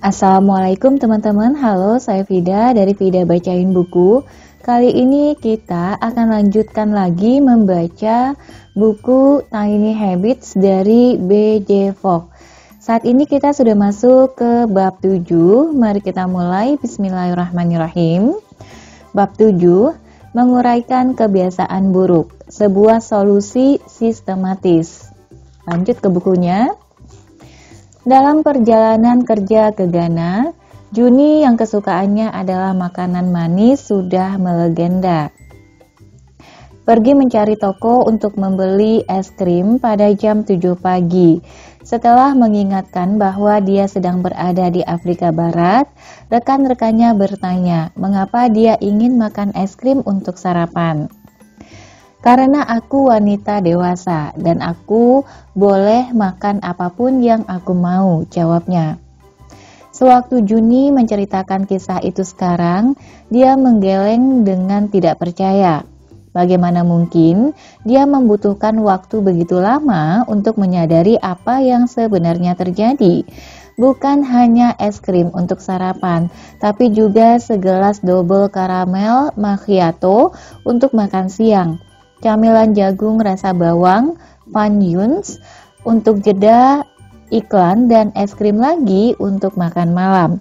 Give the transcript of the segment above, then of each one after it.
Assalamualaikum teman-teman, halo saya Vida dari Vida Bacain Buku. Kali ini kita akan lanjutkan lagi membaca buku Tiny Habits dari B.J. Fogg. Saat ini kita sudah masuk ke bab 7, mari kita mulai. Bismillahirrahmanirrahim. Bab 7, menguraikan kebiasaan buruk, sebuah solusi sistematis. Lanjut ke bukunya. Dalam perjalanan kerja ke Ghana, Juni yang kesukaannya adalah makanan manis sudah melegenda. Pergi mencari toko untuk membeli es krim pada jam 7 pagi. Setelah mengingatkan bahwa dia sedang berada di Afrika Barat, rekan-rekannya bertanya mengapa dia ingin makan es krim untuk sarapan. Karena aku wanita dewasa dan aku boleh makan apapun yang aku mau, jawabnya. Sewaktu Juni menceritakan kisah itu sekarang, dia menggeleng dengan tidak percaya. Bagaimana mungkin dia membutuhkan waktu begitu lama untuk menyadari apa yang sebenarnya terjadi? Bukan hanya es krim untuk sarapan, tapi juga segelas double caramel macchiato untuk makan siang. Camilan jagung rasa bawang, Van Yuns untuk jeda iklan, dan es krim lagi untuk makan malam.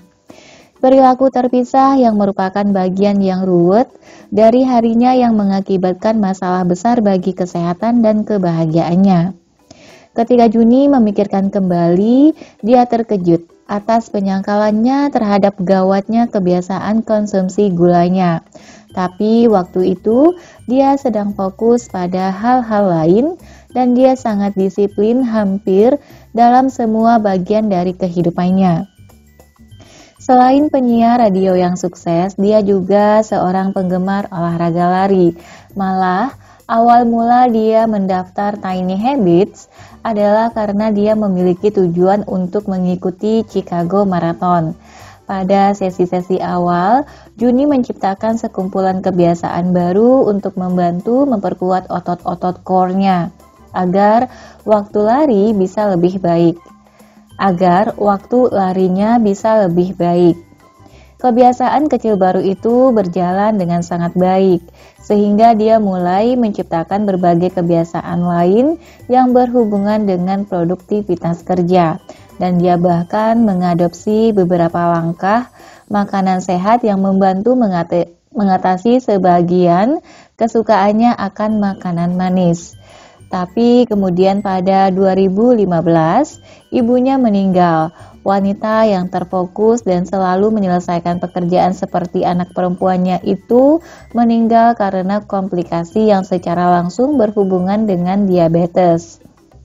Perilaku terpisah yang merupakan bagian yang ruwet dari harinya yang mengakibatkan masalah besar bagi kesehatan dan kebahagiaannya. Ketika Juni memikirkan kembali, dia terkejut atas penyangkalannya terhadap gawatnya kebiasaan konsumsi gulanya. Tapi waktu itu dia sedang fokus pada hal-hal lain dan dia sangat disiplin hampir dalam semua bagian dari kehidupannya. Selain penyiar radio yang sukses, dia juga seorang penggemar olahraga lari. Malah, awal mula dia mendaftar Tiny Habits adalah karena dia memiliki tujuan untuk mengikuti Chicago Marathon. Pada sesi-sesi awal, Juni menciptakan sekumpulan kebiasaan baru untuk membantu memperkuat otot-otot core-nya agar waktu larinya bisa lebih baik. Kebiasaan kecil baru itu berjalan dengan sangat baik, sehingga dia mulai menciptakan berbagai kebiasaan lain yang berhubungan dengan produktivitas kerja. Dan dia bahkan mengadopsi beberapa langkah makanan sehat yang membantu mengatasi sebagian kesukaannya akan makanan manis. Tapi kemudian pada 2015, ibunya meninggal. Wanita yang terfokus dan selalu menyelesaikan pekerjaan seperti anak perempuannya itu meninggal karena komplikasi yang secara langsung berhubungan dengan diabetes.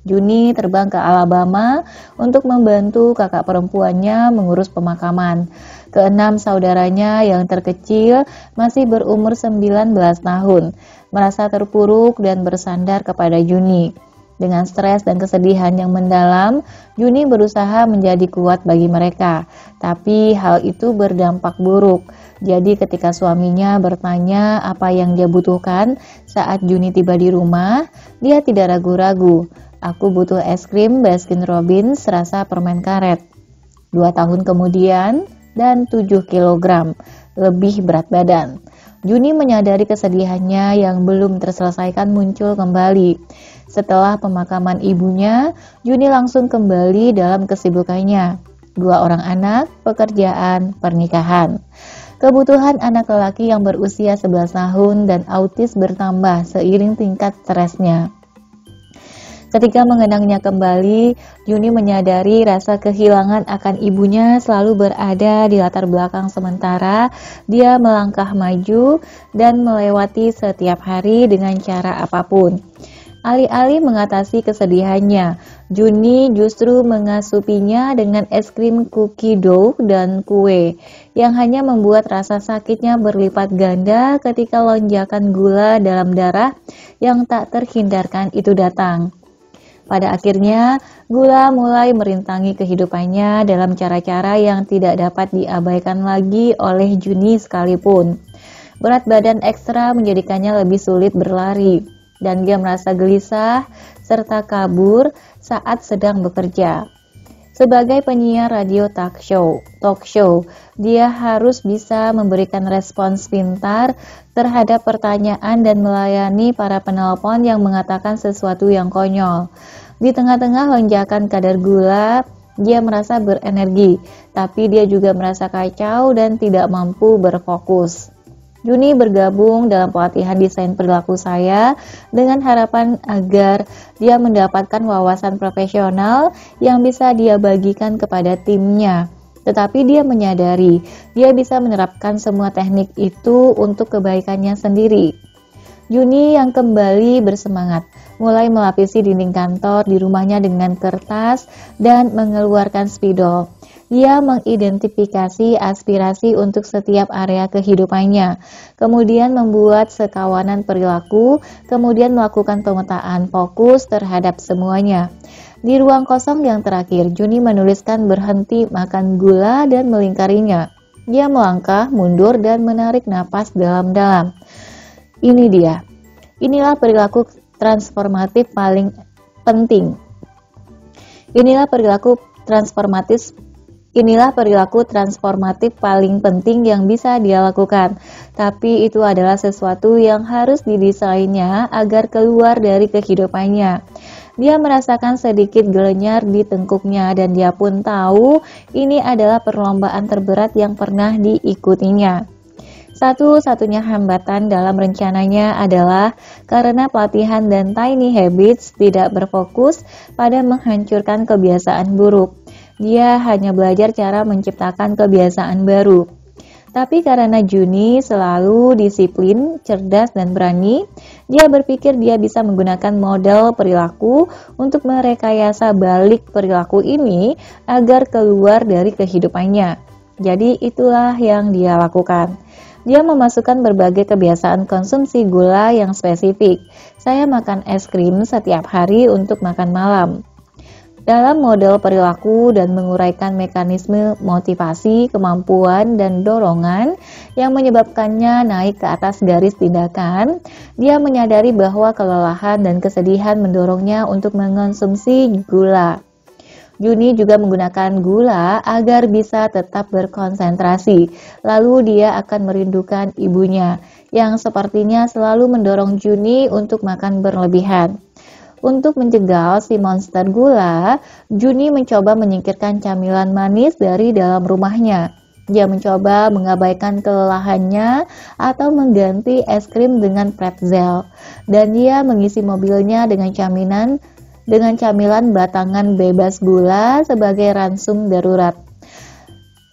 Juni terbang ke Alabama untuk membantu kakak perempuannya mengurus pemakaman. Keenam saudaranya yang terkecil masih berumur 19 tahun, merasa terpuruk dan bersandar kepada Juni. Dengan stres dan kesedihan yang mendalam, Juni berusaha menjadi kuat bagi mereka. Tapi hal itu berdampak buruk. Jadi ketika suaminya bertanya apa yang dia butuhkan saat Juni tiba di rumah, dia tidak ragu-ragu. Aku butuh es krim Baskin Robbins rasa permen karet. 2 tahun kemudian dan 7 kg lebih berat badan. Juni menyadari kesedihannya yang belum terselesaikan muncul kembali. Setelah pemakaman ibunya, Juni langsung kembali dalam kesibukannya. 2 orang anak, pekerjaan, pernikahan. Kebutuhan anak lelaki yang berusia 11 tahun dan autis bertambah seiring tingkat stresnya. Ketika mengenangnya kembali, Juni menyadari rasa kehilangan akan ibunya selalu berada di latar belakang sementara dia melangkah maju dan melewati setiap hari dengan cara apapun. Alih-alih mengatasi kesedihannya, Juni justru mengasupinya dengan es krim cookie dough dan kue yang hanya membuat rasa sakitnya berlipat ganda ketika lonjakan gula dalam darah yang tak terhindarkan itu datang. Pada akhirnya, gula mulai merintangi kehidupannya dalam cara-cara yang tidak dapat diabaikan lagi oleh Juni sekalipun. Berat badan ekstra menjadikannya lebih sulit berlari, dan dia merasa gelisah serta kabur saat sedang bekerja. Sebagai penyiar radio talk show, dia harus bisa memberikan respons pintar terhadap pertanyaan dan melayani para penelpon yang mengatakan sesuatu yang konyol. Di tengah-tengah lonjakan kadar gula, dia merasa berenergi, tapi dia juga merasa kacau dan tidak mampu berfokus. Juni bergabung dalam pelatihan desain perilaku saya dengan harapan agar dia mendapatkan wawasan profesional yang bisa dia bagikan kepada timnya. Tetapi dia menyadari dia bisa menerapkan semua teknik itu untuk kebaikannya sendiri. Juni yang kembali bersemangat, mulai melapisi dinding kantor di rumahnya dengan kertas dan mengeluarkan spidol. Dia mengidentifikasi aspirasi untuk setiap area kehidupannya, kemudian membuat sekawanan perilaku, kemudian melakukan pemetaan fokus terhadap semuanya. Di ruang kosong yang terakhir, Juni menuliskan berhenti makan gula dan melingkarinya. Dia melangkah mundur dan menarik napas dalam-dalam. Ini dia. Inilah perilaku transformatif paling penting. Inilah perilaku transformatif paling penting yang bisa dia lakukan. Tapi itu adalah sesuatu yang harus didesainnya agar keluar dari kehidupannya. Dia merasakan sedikit gelenyar di tengkuknya dan dia pun tahu ini adalah perlombaan terberat yang pernah diikutinya. Satu-satunya hambatan dalam rencananya adalah karena pelatihan dan tiny habits tidak berfokus pada menghancurkan kebiasaan buruk. Dia hanya belajar cara menciptakan kebiasaan baru. Tapi karena Juni selalu disiplin, cerdas, dan berani, dia berpikir dia bisa menggunakan model perilaku untuk merekayasa balik perilaku ini agar keluar dari kehidupannya. Jadi itulah yang dia lakukan. Dia memasukkan berbagai kebiasaan konsumsi gula yang spesifik. Saya makan es krim setiap hari untuk makan malam. Dalam model perilaku dan menguraikan mekanisme motivasi, kemampuan, dan dorongan yang menyebabkannya naik ke atas garis tindakan, dia menyadari bahwa kelelahan dan kesedihan mendorongnya untuk mengonsumsi gula. Juni juga menggunakan gula agar bisa tetap berkonsentrasi. Lalu dia akan merindukan ibunya, yang sepertinya selalu mendorong Juni untuk makan berlebihan. Untuk menjegal si monster gula, Juni mencoba menyingkirkan camilan manis dari dalam rumahnya. Dia mencoba mengabaikan kelelahannya atau mengganti es krim dengan pretzel. Dan dia mengisi mobilnya dengan camilan batangan bebas gula sebagai ransum darurat.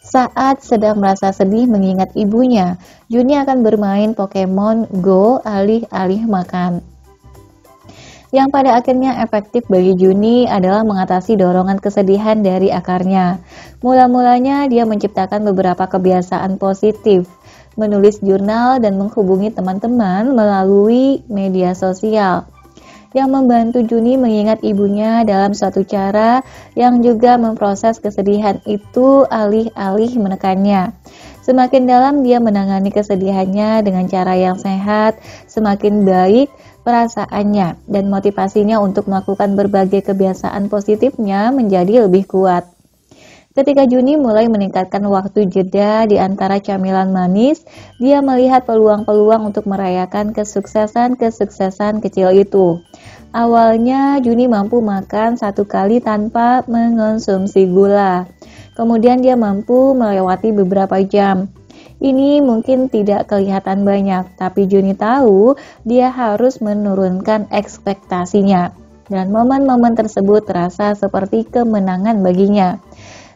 Saat sedang merasa sedih mengingat ibunya, Juni akan bermain Pokemon Go alih-alih makan. Yang pada akhirnya efektif bagi Juni adalah mengatasi dorongan kesedihan dari akarnya. Mula-mulanya dia menciptakan beberapa kebiasaan positif, menulis jurnal dan menghubungi teman-teman melalui media sosial. Yang membantu Juni mengingat ibunya dalam suatu cara yang juga memproses kesedihan itu alih-alih menekannya. Semakin dalam dia menangani kesedihannya dengan cara yang sehat, semakin baik perasaannya dan motivasinya untuk melakukan berbagai kebiasaan positifnya menjadi lebih kuat. Ketika Juni mulai meningkatkan waktu jeda di antara camilan manis, dia melihat peluang-peluang untuk merayakan kesuksesan kecil itu. Awalnya Juni mampu makan 1 kali tanpa mengonsumsi gula. Kemudian dia mampu melewati beberapa jam. Ini mungkin tidak kelihatan banyak, tapi Juni tahu dia harus menurunkan ekspektasinya. Dan momen-momen tersebut terasa seperti kemenangan baginya.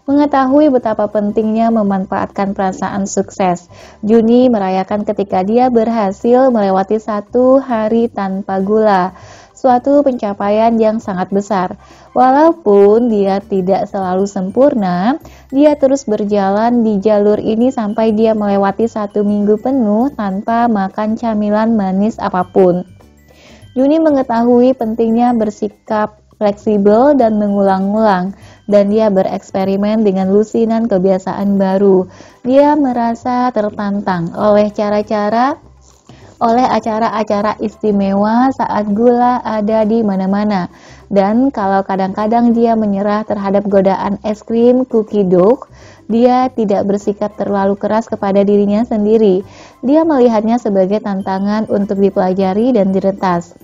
Mengetahui betapa pentingnya memanfaatkan perasaan sukses, Juni merayakan ketika dia berhasil melewati 1 hari tanpa gula, suatu pencapaian yang sangat besar. Walaupun dia tidak selalu sempurna, dia terus berjalan di jalur ini sampai dia melewati 1 minggu penuh tanpa makan camilan manis apapun. Juni mengetahui pentingnya bersikap fleksibel dan mengulang-ulang, dan dia bereksperimen dengan lusinan kebiasaan baru. Dia merasa tertantang oleh cara-cara oleh acara-acara istimewa saat gula ada di mana-mana. Dan kalau kadang-kadang dia menyerah terhadap godaan es krim cookie dough, dia tidak bersikap terlalu keras kepada dirinya sendiri. Dia melihatnya sebagai tantangan untuk dipelajari dan diretas.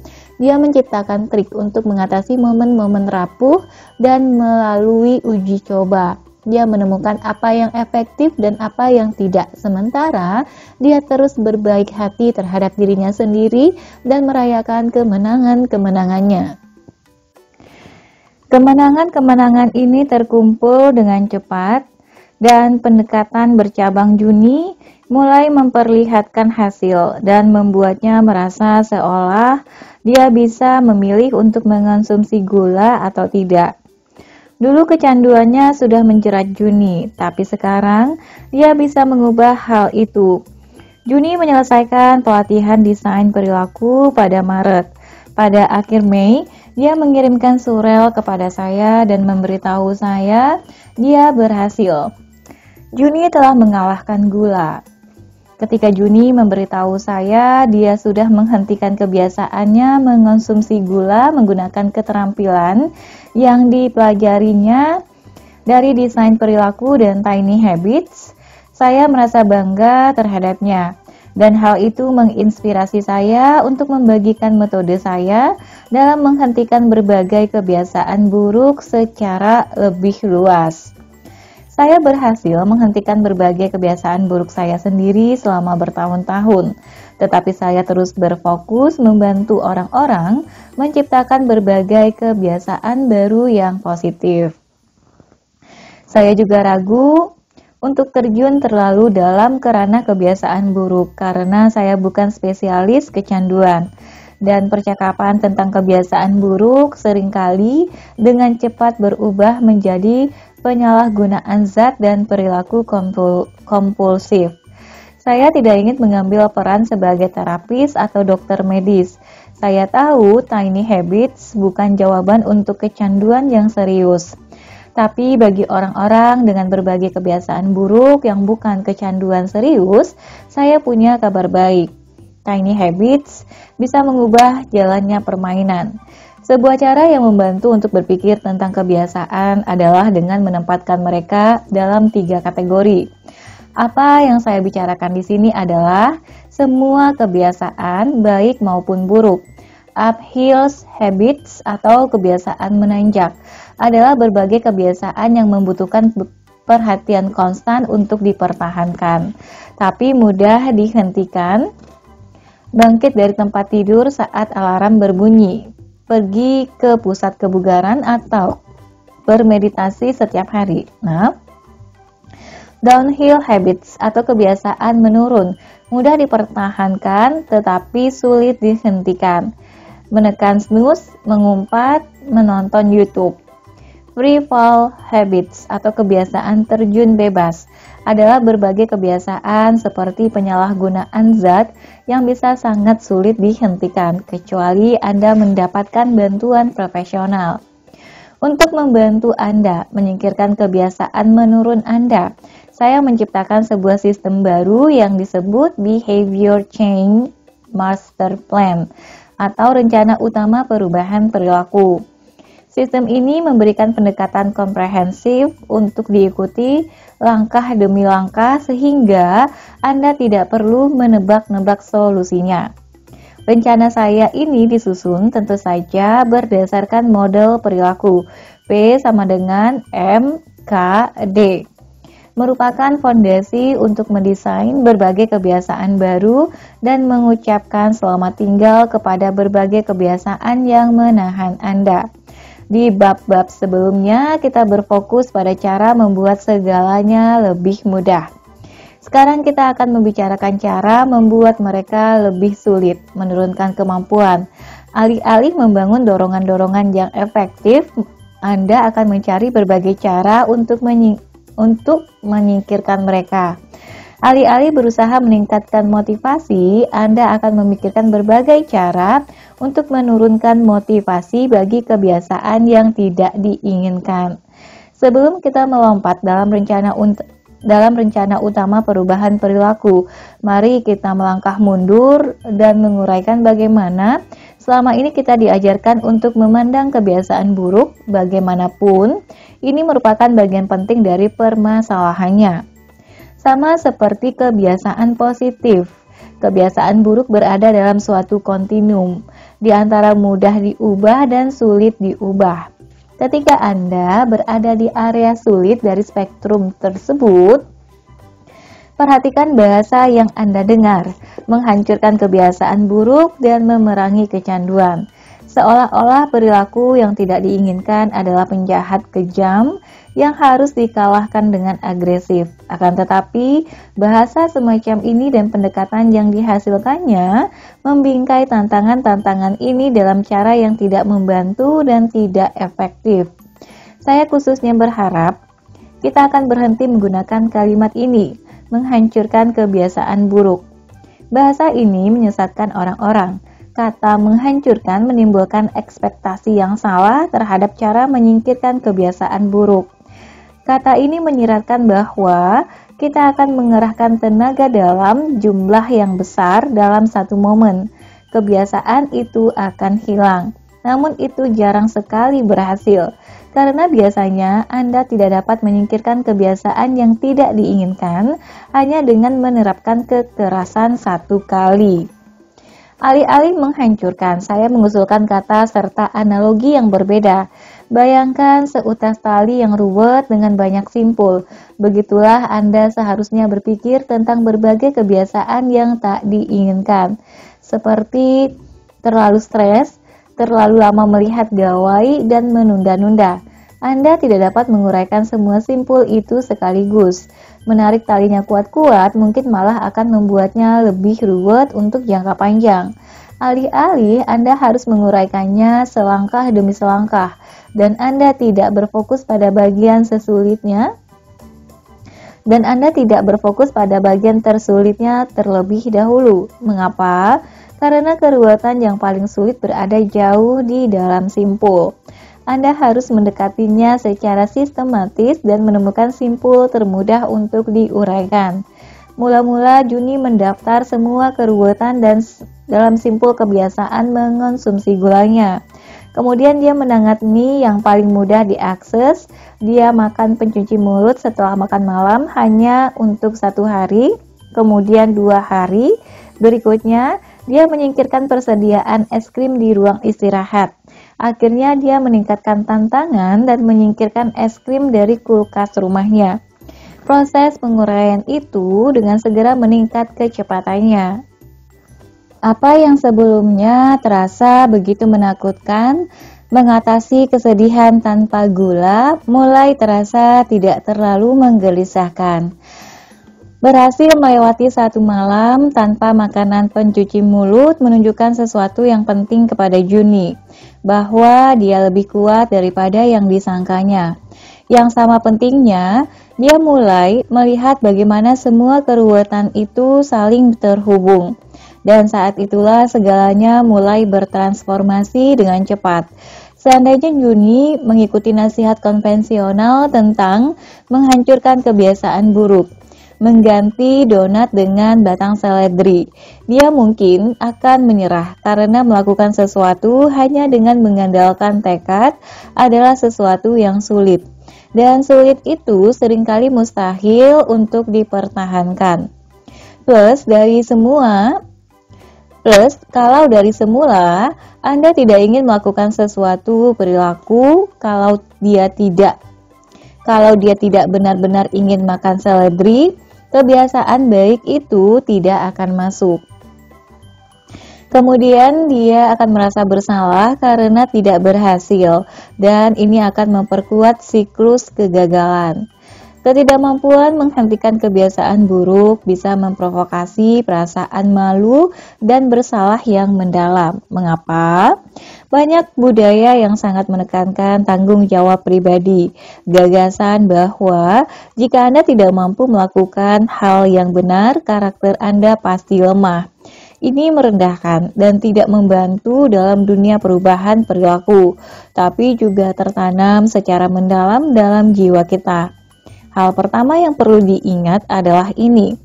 Dia menciptakan trik untuk mengatasi momen-momen rapuh dan melalui uji coba. Dia menemukan apa yang efektif dan apa yang tidak. Sementara dia terus berbaik hati terhadap dirinya sendiri dan merayakan kemenangan-kemenangannya. Kemenangan-kemenangan ini terkumpul dengan cepat dan pendekatan bercabang Juni mulai memperlihatkan hasil dan membuatnya merasa seolah dia bisa memilih untuk mengonsumsi gula atau tidak. Dulu kecanduannya sudah menjerat Juni, tapi sekarang dia bisa mengubah hal itu. Juni menyelesaikan pelatihan desain perilaku pada Maret. Pada akhir Mei, dia mengirimkan surel kepada saya dan memberitahu saya dia berhasil. Juni telah mengalahkan gula. Ketika Juni memberitahu saya dia sudah menghentikan kebiasaannya mengonsumsi gula menggunakan keterampilan yang dipelajarinya dari desain perilaku dan tiny habits, saya merasa bangga terhadapnya. Dan hal itu menginspirasi saya untuk membagikan metode saya dalam menghentikan berbagai kebiasaan buruk secara lebih luas. Saya berhasil menghentikan berbagai kebiasaan buruk saya sendiri selama bertahun-tahun, tetapi saya terus berfokus membantu orang-orang menciptakan berbagai kebiasaan baru yang positif. Saya juga ragu untuk terjun terlalu dalam kerana kebiasaan buruk karena saya bukan spesialis kecanduan. Dan percakapan tentang kebiasaan buruk seringkali dengan cepat berubah menjadi penyalahgunaan zat dan perilaku kompulsif. Saya tidak ingin mengambil peran sebagai terapis atau dokter medis. Saya tahu tiny habits bukan jawaban untuk kecanduan yang serius. Tapi bagi orang-orang dengan berbagai kebiasaan buruk yang bukan kecanduan serius, saya punya kabar baik. Tiny habits bisa mengubah jalannya permainan. Sebuah cara yang membantu untuk berpikir tentang kebiasaan adalah dengan menempatkan mereka dalam 3 kategori. Apa yang saya bicarakan di sini adalah semua kebiasaan baik maupun buruk. Uphill habits atau kebiasaan menanjak adalah berbagai kebiasaan yang membutuhkan perhatian konstan untuk dipertahankan, tapi mudah dihentikan. Bangkit dari tempat tidur saat alarm berbunyi, pergi ke pusat kebugaran atau bermeditasi setiap hari. Nah, downhill habits atau kebiasaan menurun, mudah dipertahankan tetapi sulit dihentikan. Menekan snooze, mengumpat, menonton YouTube. Free fall habits atau kebiasaan terjun bebas adalah berbagai kebiasaan seperti penyalahgunaan zat yang bisa sangat sulit dihentikan kecuali Anda mendapatkan bantuan profesional. Untuk membantu Anda menyingkirkan kebiasaan menurun Anda, saya menciptakan sebuah sistem baru yang disebut Behavior Change Master Plan atau rencana utama perubahan perilaku. Sistem ini memberikan pendekatan komprehensif untuk diikuti langkah demi langkah sehingga Anda tidak perlu menebak-nebak solusinya. Rencana saya ini disusun tentu saja berdasarkan model perilaku P sama dengan MKD. Merupakan fondasi untuk mendesain berbagai kebiasaan baru dan mengucapkan selamat tinggal kepada berbagai kebiasaan yang menahan Anda. Di bab-bab sebelumnya, kita berfokus pada cara membuat segalanya lebih mudah. Sekarang kita akan membicarakan cara membuat mereka lebih sulit, menurunkan kemampuan. Alih-alih membangun dorongan-dorongan yang efektif, Anda akan mencari berbagai cara untuk menyingkirkan mereka. Alih-alih berusaha meningkatkan motivasi, Anda akan memikirkan berbagai cara untuk menurunkan motivasi bagi kebiasaan yang tidak diinginkan. Sebelum kita melompat dalam rencana dalam rencana utama perubahan perilaku. Mari kita melangkah mundur dan menguraikan bagaimana selama ini kita diajarkan untuk memandang kebiasaan buruk. Bagaimanapun, ini merupakan bagian penting dari permasalahannya. Sama seperti kebiasaan positif, kebiasaan buruk berada dalam suatu kontinum, di antara mudah diubah dan sulit diubah. Ketika Anda berada di area sulit dari spektrum tersebut, perhatikan bahasa yang Anda dengar, menghancurkan kebiasaan buruk dan memerangi kecanduan. Seolah-olah perilaku yang tidak diinginkan adalah penjahat kejam yang harus dikalahkan dengan agresif. Akan tetapi, bahasa semacam ini dan pendekatan yang dihasilkannya membingkai tantangan-tantangan ini dalam cara yang tidak membantu dan tidak efektif. Saya khususnya berharap kita akan berhenti menggunakan kalimat ini, menghancurkan kebiasaan buruk. Bahasa ini menyesatkan orang-orang. Kata menghancurkan menimbulkan ekspektasi yang salah terhadap cara menyingkirkan kebiasaan buruk. Kata ini menyiratkan bahwa kita akan mengerahkan tenaga dalam jumlah yang besar dalam satu momen. Kebiasaan itu akan hilang. Namun itu jarang sekali berhasil, karena biasanya Anda tidak dapat menyingkirkan kebiasaan yang tidak diinginkan hanya dengan menerapkan kekerasan satu kali. Alih-alih menghancurkan, saya mengusulkan kata serta analogi yang berbeda. Bayangkan seutas tali yang ruwet dengan banyak simpul. Begitulah Anda seharusnya berpikir tentang berbagai kebiasaan yang tak diinginkan, seperti terlalu stres, terlalu lama melihat gawai, dan menunda-nunda. Anda tidak dapat menguraikan semua simpul itu sekaligus. Menarik talinya kuat-kuat mungkin malah akan membuatnya lebih ruwet untuk jangka panjang. Alih-alih Anda harus menguraikannya selangkah demi selangkah, dan Anda tidak berfokus pada bagian tersulitnya terlebih dahulu. Mengapa? Karena keruwetan yang paling sulit berada jauh di dalam simpul. Anda harus mendekatinya secara sistematis dan menemukan simpul termudah untuk diuraikan. Mula-mula Juni mendaftar semua keruwetan dan dalam simpul kebiasaan mengonsumsi gulanya. Kemudian dia menangani yang paling mudah diakses. Dia makan pencuci mulut setelah makan malam hanya untuk 1 hari, kemudian 2 hari. Berikutnya, dia menyingkirkan persediaan es krim di ruang istirahat. Akhirnya dia meningkatkan tantangan dan menyingkirkan es krim dari kulkas rumahnya. Proses penguraian itu dengan segera meningkat kecepatannya. Apa yang sebelumnya terasa begitu menakutkan, mengatasi kesedihan tanpa gula, mulai terasa tidak terlalu menggelisahkan. Berhasil melewati 1 malam tanpa makanan pencuci mulut menunjukkan sesuatu yang penting kepada Juni, bahwa dia lebih kuat daripada yang disangkanya. Yang sama pentingnya, dia mulai melihat bagaimana semua keruwetan itu saling terhubung. Dan saat itulah segalanya mulai bertransformasi dengan cepat. Seandainya Juni mengikuti nasihat konvensional tentang menghancurkan kebiasaan buruk, mengganti donat dengan batang seledri, dia mungkin akan menyerah karena melakukan sesuatu hanya dengan mengandalkan tekad adalah sesuatu yang sulit, dan sulit itu seringkali mustahil untuk dipertahankan. Kalau dari semula Anda tidak ingin melakukan sesuatu perilaku, kalau dia tidak benar-benar ingin makan seledri, kebiasaan baik itu tidak akan masuk. Kemudian dia akan merasa bersalah karena tidak berhasil, dan ini akan memperkuat siklus kegagalan. Ketidakmampuan menghentikan kebiasaan buruk bisa memprovokasi perasaan malu dan bersalah yang mendalam. Mengapa? Banyak budaya yang sangat menekankan tanggung jawab pribadi, gagasan bahwa jika Anda tidak mampu melakukan hal yang benar, karakter Anda pasti lemah. Ini merendahkan dan tidak membantu dalam dunia perubahan perilaku, tapi juga tertanam secara mendalam dalam jiwa kita. Hal pertama yang perlu diingat adalah ini.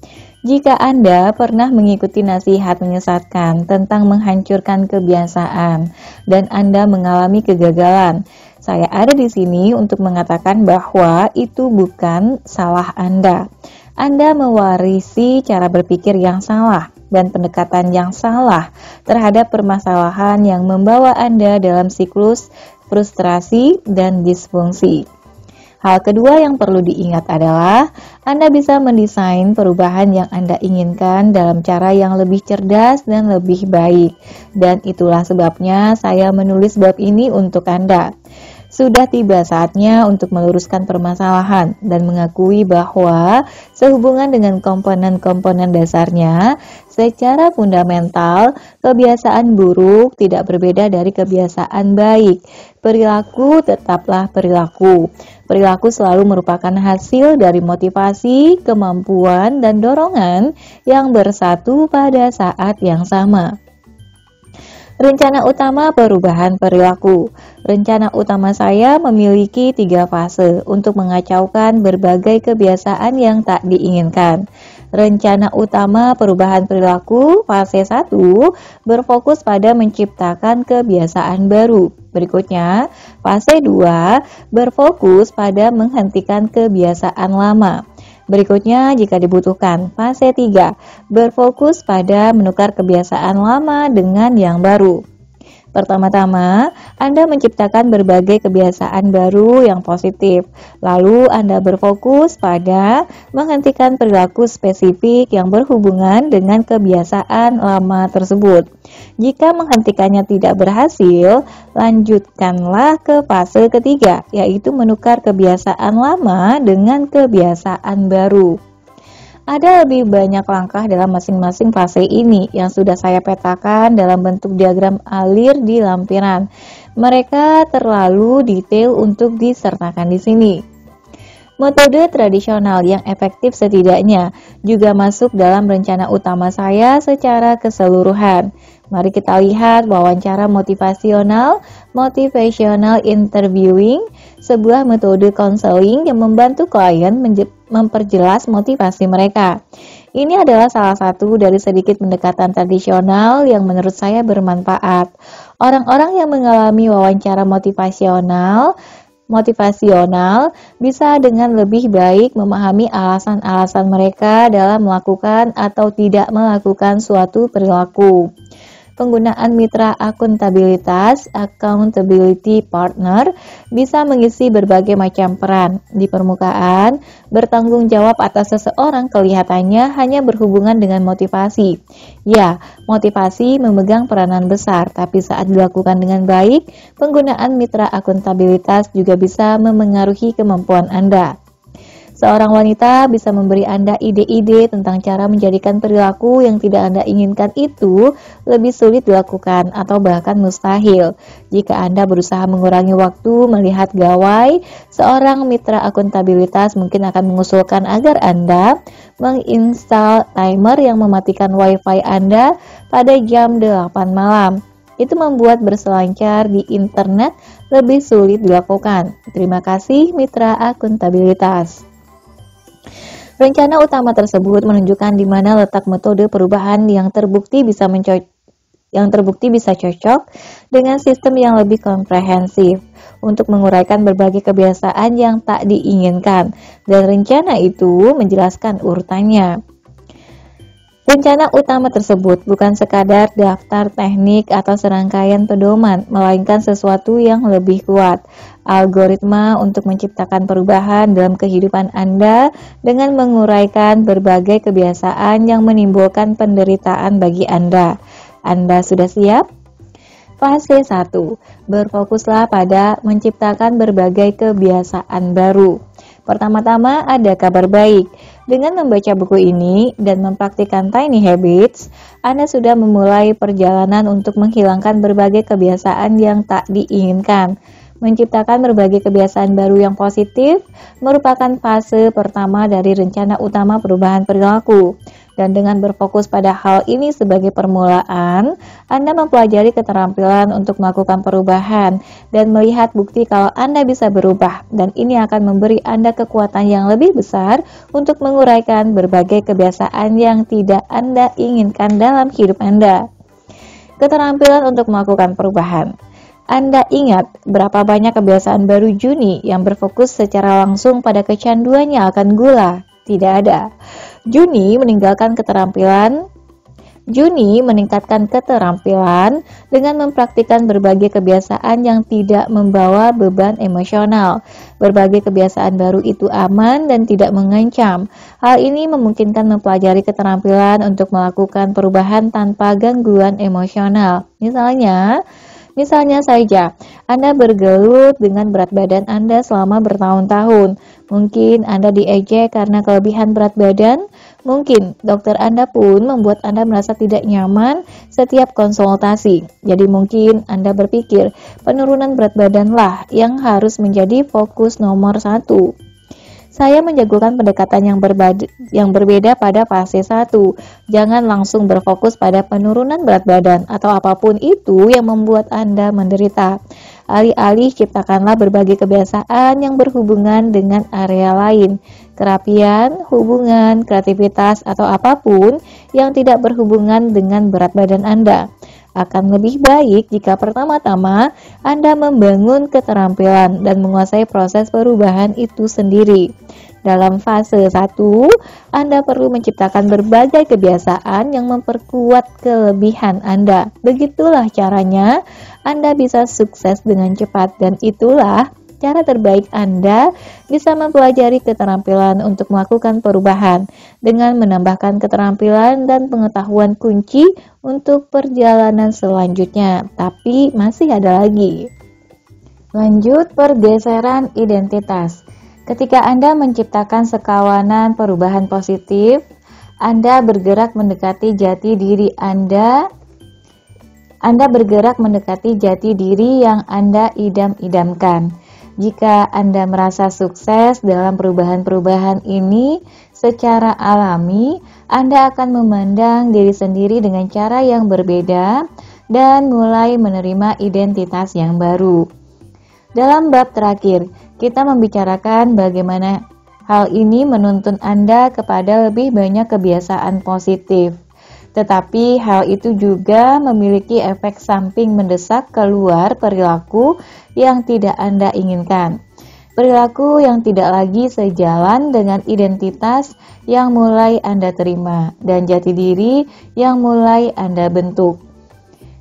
Jika Anda pernah mengikuti nasihat menyesatkan tentang menghancurkan kebiasaan dan Anda mengalami kegagalan, saya ada di sini untuk mengatakan bahwa itu bukan salah Anda. Anda mewarisi cara berpikir yang salah dan pendekatan yang salah terhadap permasalahan yang membawa Anda dalam siklus frustrasi dan disfungsi. Hal kedua yang perlu diingat adalah Anda bisa mendesain perubahan yang Anda inginkan dalam cara yang lebih cerdas dan lebih baik. Dan itulah sebabnya saya menulis bab ini untuk Anda. Sudah tiba saatnya untuk meluruskan permasalahan dan mengakui bahwa sehubungan dengan komponen-komponen dasarnya, secara fundamental, kebiasaan buruk tidak berbeda dari kebiasaan baik. Perilaku tetaplah perilaku. Perilaku selalu merupakan hasil dari motivasi, kemampuan, dan dorongan yang bersatu pada saat yang sama. Rencana utama perubahan perilaku. Rencana utama saya memiliki 3 fase untuk mengacaukan berbagai kebiasaan yang tak diinginkan. Rencana utama perubahan perilaku fase 1 berfokus pada menciptakan kebiasaan baru. Berikutnya, fase 2 berfokus pada menghentikan kebiasaan lama. Berikutnya, jika dibutuhkan, fase 3 berfokus pada menukar kebiasaan lama dengan yang baru. Pertama-tama, Anda menciptakan berbagai kebiasaan baru yang positif. Lalu Anda berfokus pada menghentikan perilaku spesifik yang berhubungan dengan kebiasaan lama tersebut. Jika menghentikannya tidak berhasil, lanjutkanlah ke fase ketiga, yaitu menukar kebiasaan lama dengan kebiasaan baru. Ada lebih banyak langkah dalam masing-masing fase ini yang sudah saya petakan dalam bentuk diagram alir di lampiran. Mereka terlalu detail untuk disertakan di sini. Metode tradisional yang efektif setidaknya juga masuk dalam rencana utama saya secara keseluruhan. Mari kita lihat wawancara motivasional, motivational interviewing, sebuah metode konseling yang membantu klien memperjelas motivasi mereka. Ini adalah salah satu dari sedikit pendekatan tradisional yang menurut saya bermanfaat. Orang-orang yang mengalami wawancara motivasional bisa dengan lebih baik memahami alasan-alasan mereka dalam melakukan atau tidak melakukan suatu perilaku. Penggunaan mitra akuntabilitas, accountability partner, bisa mengisi berbagai macam peran. Di permukaan, bertanggung jawab atas seseorang kelihatannya hanya berhubungan dengan motivasi. Ya, motivasi memegang peranan besar, tapi saat dilakukan dengan baik, penggunaan mitra akuntabilitas juga bisa memengaruhi kemampuan Anda. Seorang wanita bisa memberi Anda ide-ide tentang cara menjadikan perilaku yang tidak Anda inginkan itu lebih sulit dilakukan atau bahkan mustahil. Jika Anda berusaha mengurangi waktu melihat gawai, seorang mitra akuntabilitas mungkin akan mengusulkan agar Anda menginstal timer yang mematikan WiFi Anda pada jam 8 malam. Itu membuat berselancar di internet lebih sulit dilakukan. Terima kasih mitra akuntabilitas. Rencana utama tersebut menunjukkan di mana letak metode perubahan yang terbukti bisa cocok dengan sistem yang lebih komprehensif untuk menguraikan berbagai kebiasaan yang tak diinginkan, dan rencana itu menjelaskan urutannya. Rencana utama tersebut bukan sekadar daftar teknik atau serangkaian pedoman, melainkan sesuatu yang lebih kuat, algoritma untuk menciptakan perubahan dalam kehidupan Anda dengan menguraikan berbagai kebiasaan yang menimbulkan penderitaan bagi Anda. Anda sudah siap? Fase 1. Berfokuslah pada menciptakan berbagai kebiasaan baru. Pertama-tama ada kabar baik. Dengan membaca buku ini dan mempraktikkan Tiny Habits, Anda sudah memulai perjalanan untuk menghilangkan berbagai kebiasaan yang tak diinginkan. Menciptakan berbagai kebiasaan baru yang positif merupakan fase pertama dari rencana utama perubahan perilaku. Dan dengan berfokus pada hal ini sebagai permulaan, Anda mempelajari keterampilan untuk melakukan perubahan dan melihat bukti kalau Anda bisa berubah. Dan ini akan memberi Anda kekuatan yang lebih besar untuk menguraikan berbagai kebiasaan yang tidak Anda inginkan dalam hidup Anda. Keterampilan untuk melakukan perubahan. Anda ingat berapa banyak kebiasaan baru Juni yang berfokus secara langsung pada kecanduannya akan gula? Tidak ada. Juni meningkatkan keterampilan dengan mempraktikkan berbagai kebiasaan yang tidak membawa beban emosional. Berbagai kebiasaan baru itu aman dan tidak mengancam. Hal ini memungkinkan mempelajari keterampilan untuk melakukan perubahan tanpa gangguan emosional. Misalnya saja, Anda bergelut dengan berat badan Anda selama bertahun-tahun. Mungkin Anda diejek karena kelebihan berat badan. Mungkin dokter Anda pun membuat Anda merasa tidak nyaman setiap konsultasi. Jadi mungkin Anda berpikir penurunan berat badanlah yang harus menjadi fokus nomor 1. Saya menjagokan pendekatan yang berbeda pada fase 1. Jangan langsung berfokus pada penurunan berat badan atau apapun itu yang membuat Anda menderita. Alih-alih ciptakanlah berbagai kebiasaan yang berhubungan dengan area lain, kerapian, hubungan, kreativitas, atau apapun yang tidak berhubungan dengan berat badan Anda. Akan lebih baik jika pertama-tama Anda membangun keterampilan dan menguasai proses perubahan itu sendiri. Dalam fase 1, Anda perlu menciptakan berbagai kebiasaan yang memperkuat kelebihan Anda. Begitulah caranya Anda bisa sukses dengan cepat, dan itulah cara terbaik Anda bisa mempelajari keterampilan untuk melakukan perubahan dengan menambahkan keterampilan dan pengetahuan kunci untuk perjalanan selanjutnya. Tapi masih ada lagi. Lanjut, pergeseran identitas. Ketika Anda menciptakan sekawanan perubahan positif, Anda bergerak mendekati jati diri Anda. Anda bergerak mendekati jati diri yang Anda idam-idamkan. Jika Anda merasa sukses dalam perubahan-perubahan ini secara alami, Anda akan memandang diri sendiri dengan cara yang berbeda dan mulai menerima identitas yang baru. Dalam bab terakhir, kita membicarakan bagaimana hal ini menuntun Anda kepada lebih banyak kebiasaan positif. Tetapi hal itu juga memiliki efek samping mendesak keluar perilaku yang tidak Anda inginkan. Perilaku yang tidak lagi sejalan dengan identitas yang mulai Anda terima dan jati diri yang mulai Anda bentuk.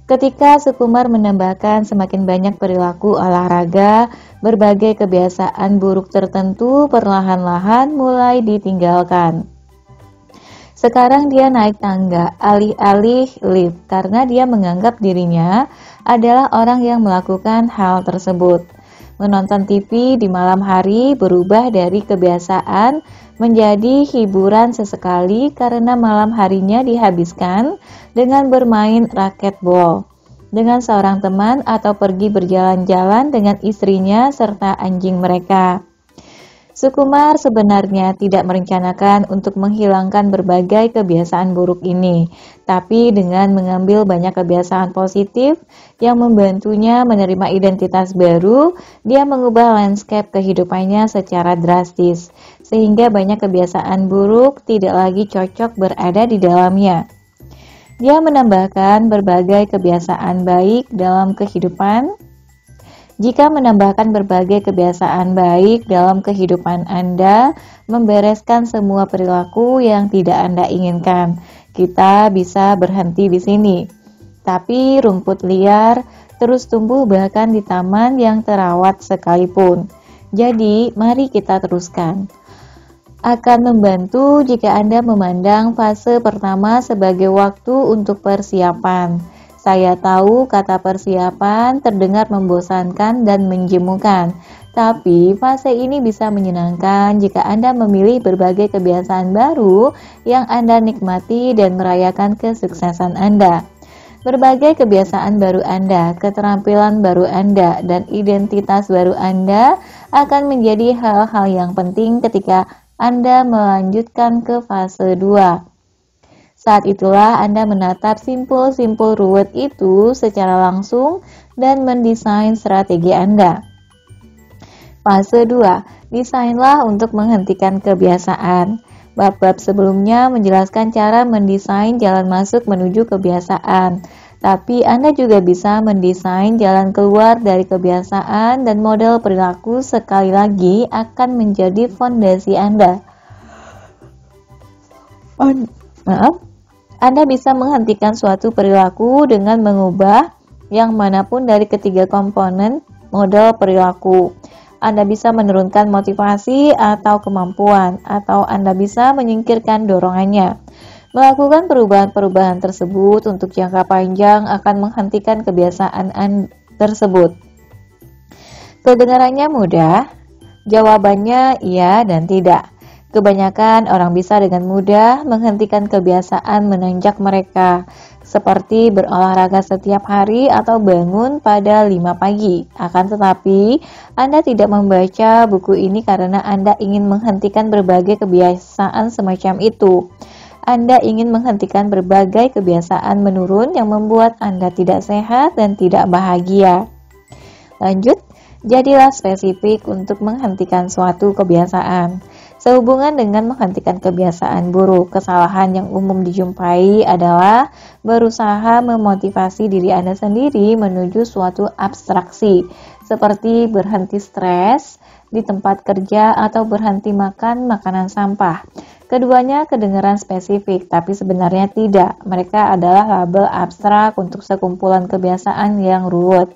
Ketika Sukumar menambahkan semakin banyak perilaku olahraga, berbagai kebiasaan buruk tertentu perlahan-lahan mulai ditinggalkan. Sekarang dia naik tangga alih-alih lift karena dia menganggap dirinya adalah orang yang melakukan hal tersebut. Menonton TV di malam hari berubah dari kebiasaan menjadi hiburan sesekali karena malam harinya dihabiskan dengan bermain racquetball dengan seorang teman atau pergi berjalan-jalan dengan istrinya serta anjing mereka. Sukumar sebenarnya tidak merencanakan untuk menghilangkan berbagai kebiasaan buruk ini, tapi dengan mengambil banyak kebiasaan positif yang membantunya menerima identitas baru, dia mengubah landscape kehidupannya secara drastis, sehingga banyak kebiasaan buruk tidak lagi cocok berada di dalamnya. Dia menambahkan berbagai kebiasaan baik dalam kehidupan. Jika menambahkan berbagai kebiasaan baik dalam kehidupan Anda, membereskan semua perilaku yang tidak Anda inginkan, kita bisa berhenti di sini. Tapi rumput liar terus tumbuh bahkan di taman yang terawat sekalipun. Jadi, mari kita teruskan. Akan membantu jika Anda memandang fase pertama sebagai waktu untuk persiapan. Saya tahu kata persiapan terdengar membosankan dan menjemukan, tapi fase ini bisa menyenangkan jika Anda memilih berbagai kebiasaan baru yang Anda nikmati dan merayakan kesuksesan Anda. Berbagai kebiasaan baru Anda, keterampilan baru Anda, dan identitas baru Anda akan menjadi hal-hal yang penting ketika Anda melanjutkan ke fase 2. Saat itulah Anda menatap simpul-simpul ruwet itu secara langsung dan mendesain strategi Anda. Fase 2. Desainlah untuk menghentikan kebiasaan. Bab-bab sebelumnya menjelaskan cara mendesain jalan masuk menuju kebiasaan. Tapi Anda juga bisa mendesain jalan keluar dari kebiasaan, dan model perilaku sekali lagi akan menjadi fondasi Anda. Anda bisa menghentikan suatu perilaku dengan mengubah yang manapun dari ketiga komponen model perilaku. Anda bisa menurunkan motivasi atau kemampuan, atau Anda bisa menyingkirkan dorongannya. Melakukan perubahan-perubahan tersebut untuk jangka panjang akan menghentikan kebiasaan tersebut. Kedengarannya mudah? Jawabannya iya dan tidak. Kebanyakan orang bisa dengan mudah menghentikan kebiasaan menanjak mereka, seperti berolahraga setiap hari atau bangun pada 5 pagi. Akan tetapi, Anda tidak membaca buku ini karena Anda ingin menghentikan berbagai kebiasaan semacam itu. Anda ingin menghentikan berbagai kebiasaan menurun yang membuat Anda tidak sehat dan tidak bahagia. Lanjut, jadilah spesifik untuk menghentikan suatu kebiasaan. Sehubungan dengan menghentikan kebiasaan buruk, kesalahan yang umum dijumpai adalah berusaha memotivasi diri Anda sendiri menuju suatu abstraksi, seperti berhenti stres di tempat kerja atau berhenti makan makanan sampah. Keduanya kedengaran spesifik, tapi sebenarnya tidak. Mereka adalah label abstrak untuk sekumpulan kebiasaan yang ruwet,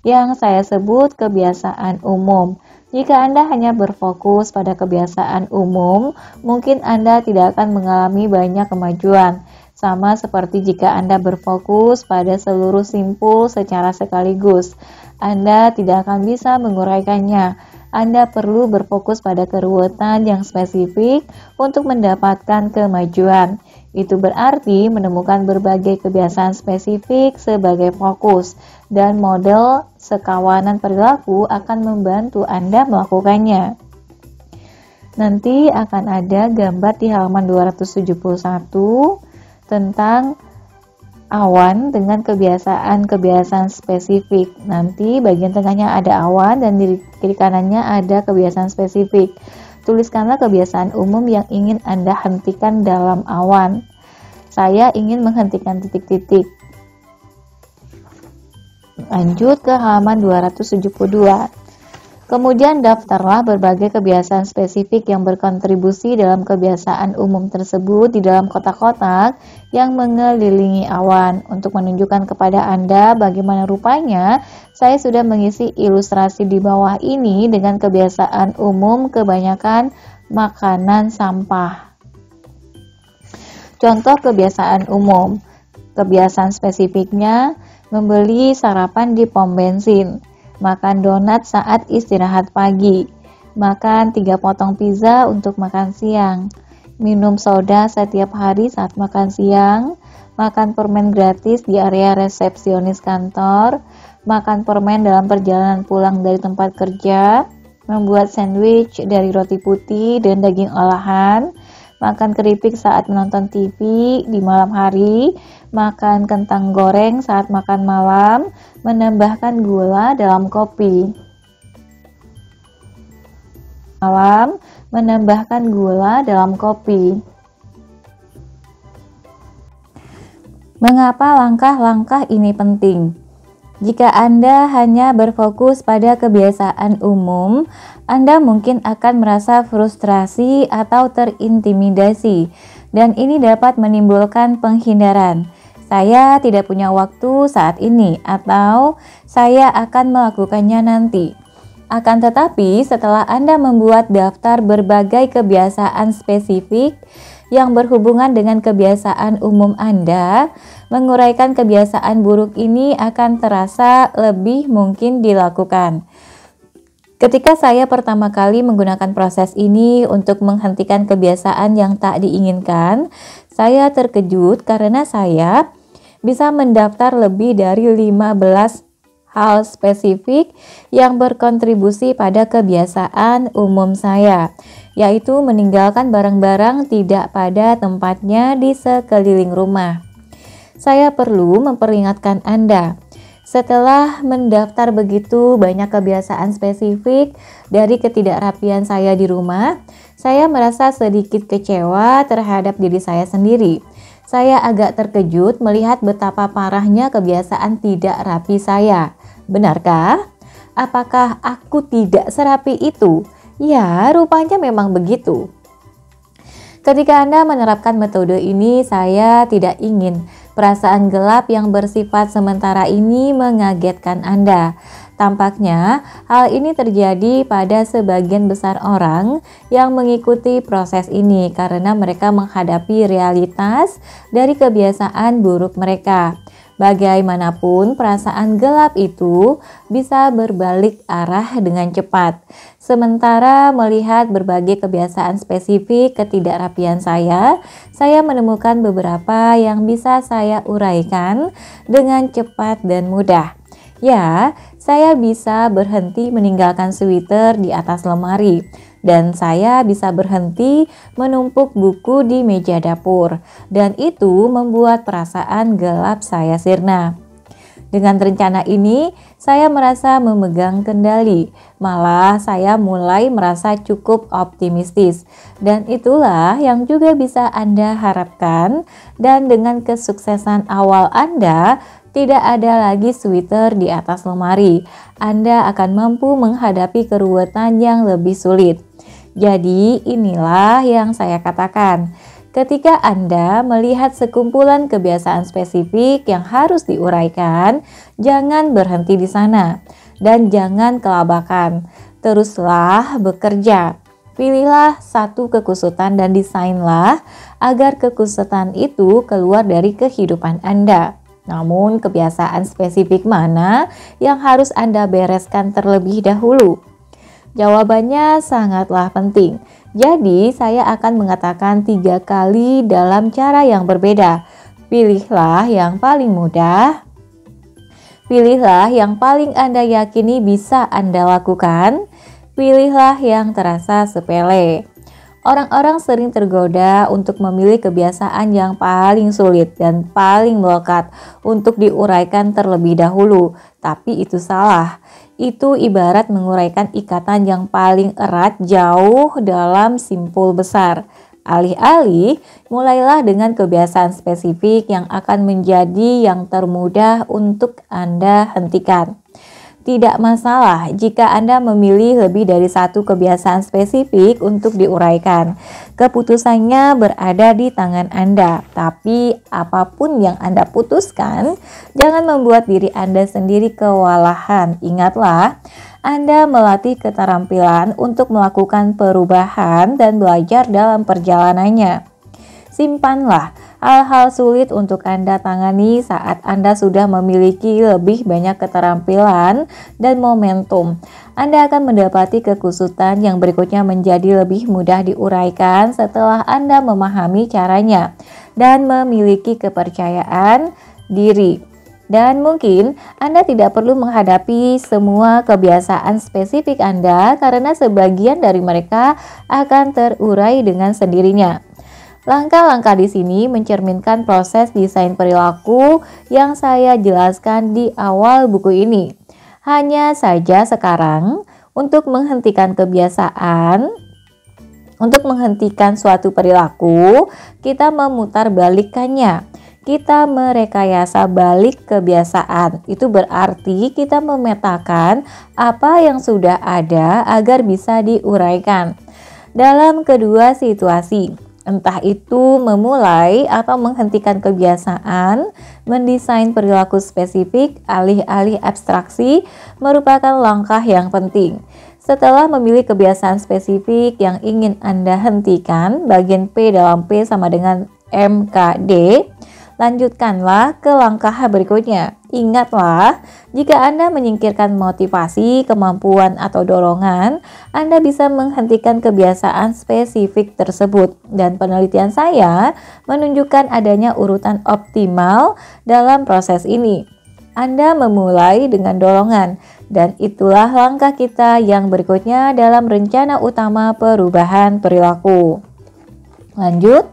yang saya sebut kebiasaan umum. Jika Anda hanya berfokus pada kebiasaan umum, mungkin Anda tidak akan mengalami banyak kemajuan. Sama seperti jika Anda berfokus pada seluruh simpul secara sekaligus, Anda tidak akan bisa menguraikannya. Anda perlu berfokus pada keruwetan yang spesifik untuk mendapatkan kemajuan. Itu berarti menemukan berbagai kebiasaan spesifik sebagai fokus, dan model sekawanan perilaku akan membantu Anda melakukannya. Nanti akan ada gambar di halaman 271 tentang awan dengan kebiasaan-kebiasaan spesifik. Nanti bagian tengahnya ada awan dan di kiri kanannya ada kebiasaan spesifik. Tuliskanlah kebiasaan umum yang ingin Anda hentikan dalam awan. Saya ingin menghentikan titik-titik. Lanjut ke halaman 272. Kemudian daftarlah berbagai kebiasaan spesifik yang berkontribusi dalam kebiasaan umum tersebut di dalam kotak-kotak yang mengelilingi awan. Untuk menunjukkan kepada Anda bagaimana rupanya, saya sudah mengisi ilustrasi di bawah ini dengan kebiasaan umum kebanyakan makanan sampah. Contoh kebiasaan umum. Kebiasaan spesifiknya, membeli sarapan di pom bensin, makan donat saat istirahat pagi, makan 3 potong pizza untuk makan siang, minum soda setiap hari saat makan siang, makan permen gratis di area resepsionis kantor, makan permen dalam perjalanan pulang dari tempat kerja, membuat sandwich dari roti putih dan daging olahan, makan keripik saat menonton TV di malam hari, makan kentang goreng saat makan malam, menambahkan gula dalam kopi. Menambahkan gula dalam kopi. Mengapa langkah-langkah ini penting? Jika Anda hanya berfokus pada kebiasaan umum, Anda mungkin akan merasa frustrasi atau terintimidasi, dan ini dapat menimbulkan penghindaran. Saya tidak punya waktu saat ini, atau saya akan melakukannya nanti. Akan tetapi, setelah Anda membuat daftar berbagai kebiasaan spesifik yang berhubungan dengan kebiasaan umum Anda, menguraikan kebiasaan buruk ini akan terasa lebih mungkin dilakukan. Ketika saya pertama kali menggunakan proses ini untuk menghentikan kebiasaan yang tak diinginkan, saya terkejut karena saya bisa mendaftar lebih dari 15 hal spesifik yang berkontribusi pada kebiasaan umum saya, yaitu meninggalkan barang-barang tidak pada tempatnya di sekeliling rumah. Saya perlu memperingatkan Anda. Setelah mendaftar begitu banyak kebiasaan spesifik dari ketidakrapian saya di rumah, saya merasa sedikit kecewa terhadap diri saya sendiri. Saya agak terkejut melihat betapa parahnya kebiasaan tidak rapi saya. Benarkah? Apakah aku tidak serapi itu? Ya, rupanya memang begitu. Ketika Anda menerapkan metode ini, saya tidak ingin perasaan gelap yang bersifat sementara ini mengagetkan Anda. Tampaknya hal ini terjadi pada sebagian besar orang yang mengikuti proses ini karena mereka menghadapi realitas dari kebiasaan buruk mereka. Bagaimanapun, perasaan gelap itu bisa berbalik arah dengan cepat. Sementara melihat berbagai kebiasaan spesifik ketidakrapian saya menemukan beberapa yang bisa saya uraikan dengan cepat dan mudah. Ya, saya bisa berhenti meninggalkan sweater di atas lemari, dan saya bisa berhenti menumpuk buku di meja dapur, dan itu membuat perasaan gelap saya sirna. Dengan rencana ini, saya merasa memegang kendali, malah saya mulai merasa cukup optimistis, dan itulah yang juga bisa Anda harapkan. Dan dengan kesuksesan awal Anda, tidak ada lagi sweater di atas lemari. Anda akan mampu menghadapi keruwetan yang lebih sulit. Jadi inilah yang saya katakan. Ketika Anda melihat sekumpulan kebiasaan spesifik yang harus diuraikan, jangan berhenti di sana dan jangan kelabakan. Teruslah bekerja. Pilihlah satu kekusutan dan desainlah agar kekusutan itu keluar dari kehidupan Anda. Namun kebiasaan spesifik mana yang harus Anda bereskan terlebih dahulu? Jawabannya sangatlah penting. Jadi saya akan mengatakan 3 kali dalam cara yang berbeda. Pilihlah yang paling mudah. Pilihlah yang paling Anda yakini bisa Anda lakukan. Pilihlah yang terasa sepele. Orang-orang sering tergoda untuk memilih kebiasaan yang paling sulit dan paling melekat untuk diuraikan terlebih dahulu. Tapi itu salah. Itu ibarat menguraikan ikatan yang paling erat jauh dalam simpul besar. Alih-alih, mulailah dengan kebiasaan spesifik yang akan menjadi yang termudah untuk Anda hentikan. Tidak masalah jika Anda memilih lebih dari satu kebiasaan spesifik untuk diuraikan. Keputusannya berada di tangan Anda. Tapi apapun yang Anda putuskan, jangan membuat diri Anda sendiri kewalahan. Ingatlah, Anda melatih keterampilan untuk melakukan perubahan dan belajar dalam perjalanannya. Simpanlah hal-hal sulit untuk Anda tangani saat Anda sudah memiliki lebih banyak keterampilan dan momentum. Anda akan mendapati kekusutan yang berikutnya menjadi lebih mudah diuraikan setelah Anda memahami caranya dan memiliki kepercayaan diri. Dan mungkin Anda tidak perlu menghadapi semua kebiasaan spesifik Anda karena sebagian dari mereka akan terurai dengan sendirinya. Langkah-langkah di sini mencerminkan proses desain perilaku yang saya jelaskan di awal buku ini. Hanya saja sekarang, untuk menghentikan suatu perilaku, kita memutarbalikannya. Kita merekayasa balik kebiasaan. Itu berarti kita memetakan apa yang sudah ada agar bisa diuraikan. Dalam kedua situasi, entah itu memulai atau menghentikan kebiasaan, mendesain perilaku spesifik, alih-alih abstraksi merupakan langkah yang penting. Setelah memilih kebiasaan spesifik yang ingin Anda hentikan, bagian P dalam P sama dengan MKD, lanjutkanlah ke langkah berikutnya. Ingatlah, jika Anda menyingkirkan motivasi, kemampuan, atau dorongan, Anda bisa menghentikan kebiasaan spesifik tersebut. Dan penelitian saya menunjukkan adanya urutan optimal dalam proses ini. Anda memulai dengan dorongan, dan itulah langkah kita yang berikutnya dalam rencana utama perubahan perilaku. Lanjut,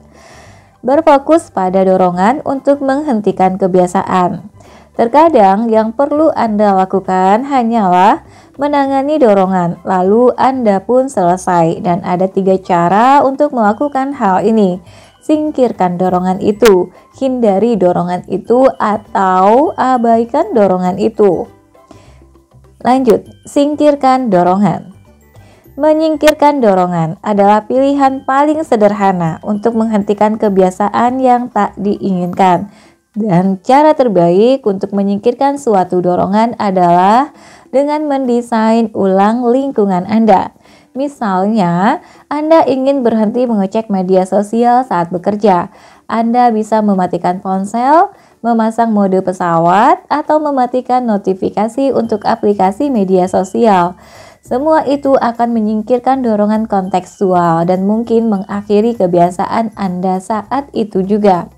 berfokus pada dorongan untuk menghentikan kebiasaan. Terkadang yang perlu Anda lakukan hanyalah menangani dorongan, lalu Anda pun selesai. Dan ada 3 cara untuk melakukan hal ini. Singkirkan dorongan itu, hindari dorongan itu, atau abaikan dorongan itu. Lanjut, singkirkan dorongan. Menyingkirkan dorongan adalah pilihan paling sederhana untuk menghentikan kebiasaan yang tak diinginkan. Dan cara terbaik untuk menyingkirkan suatu dorongan adalah dengan mendesain ulang lingkungan Anda. Misalnya, Anda ingin berhenti mengecek media sosial saat bekerja. Anda bisa mematikan ponsel, memasang mode pesawat, atau mematikan notifikasi untuk aplikasi media sosial. Semua itu akan menyingkirkan dorongan kontekstual dan mungkin mengakhiri kebiasaan Anda saat itu juga.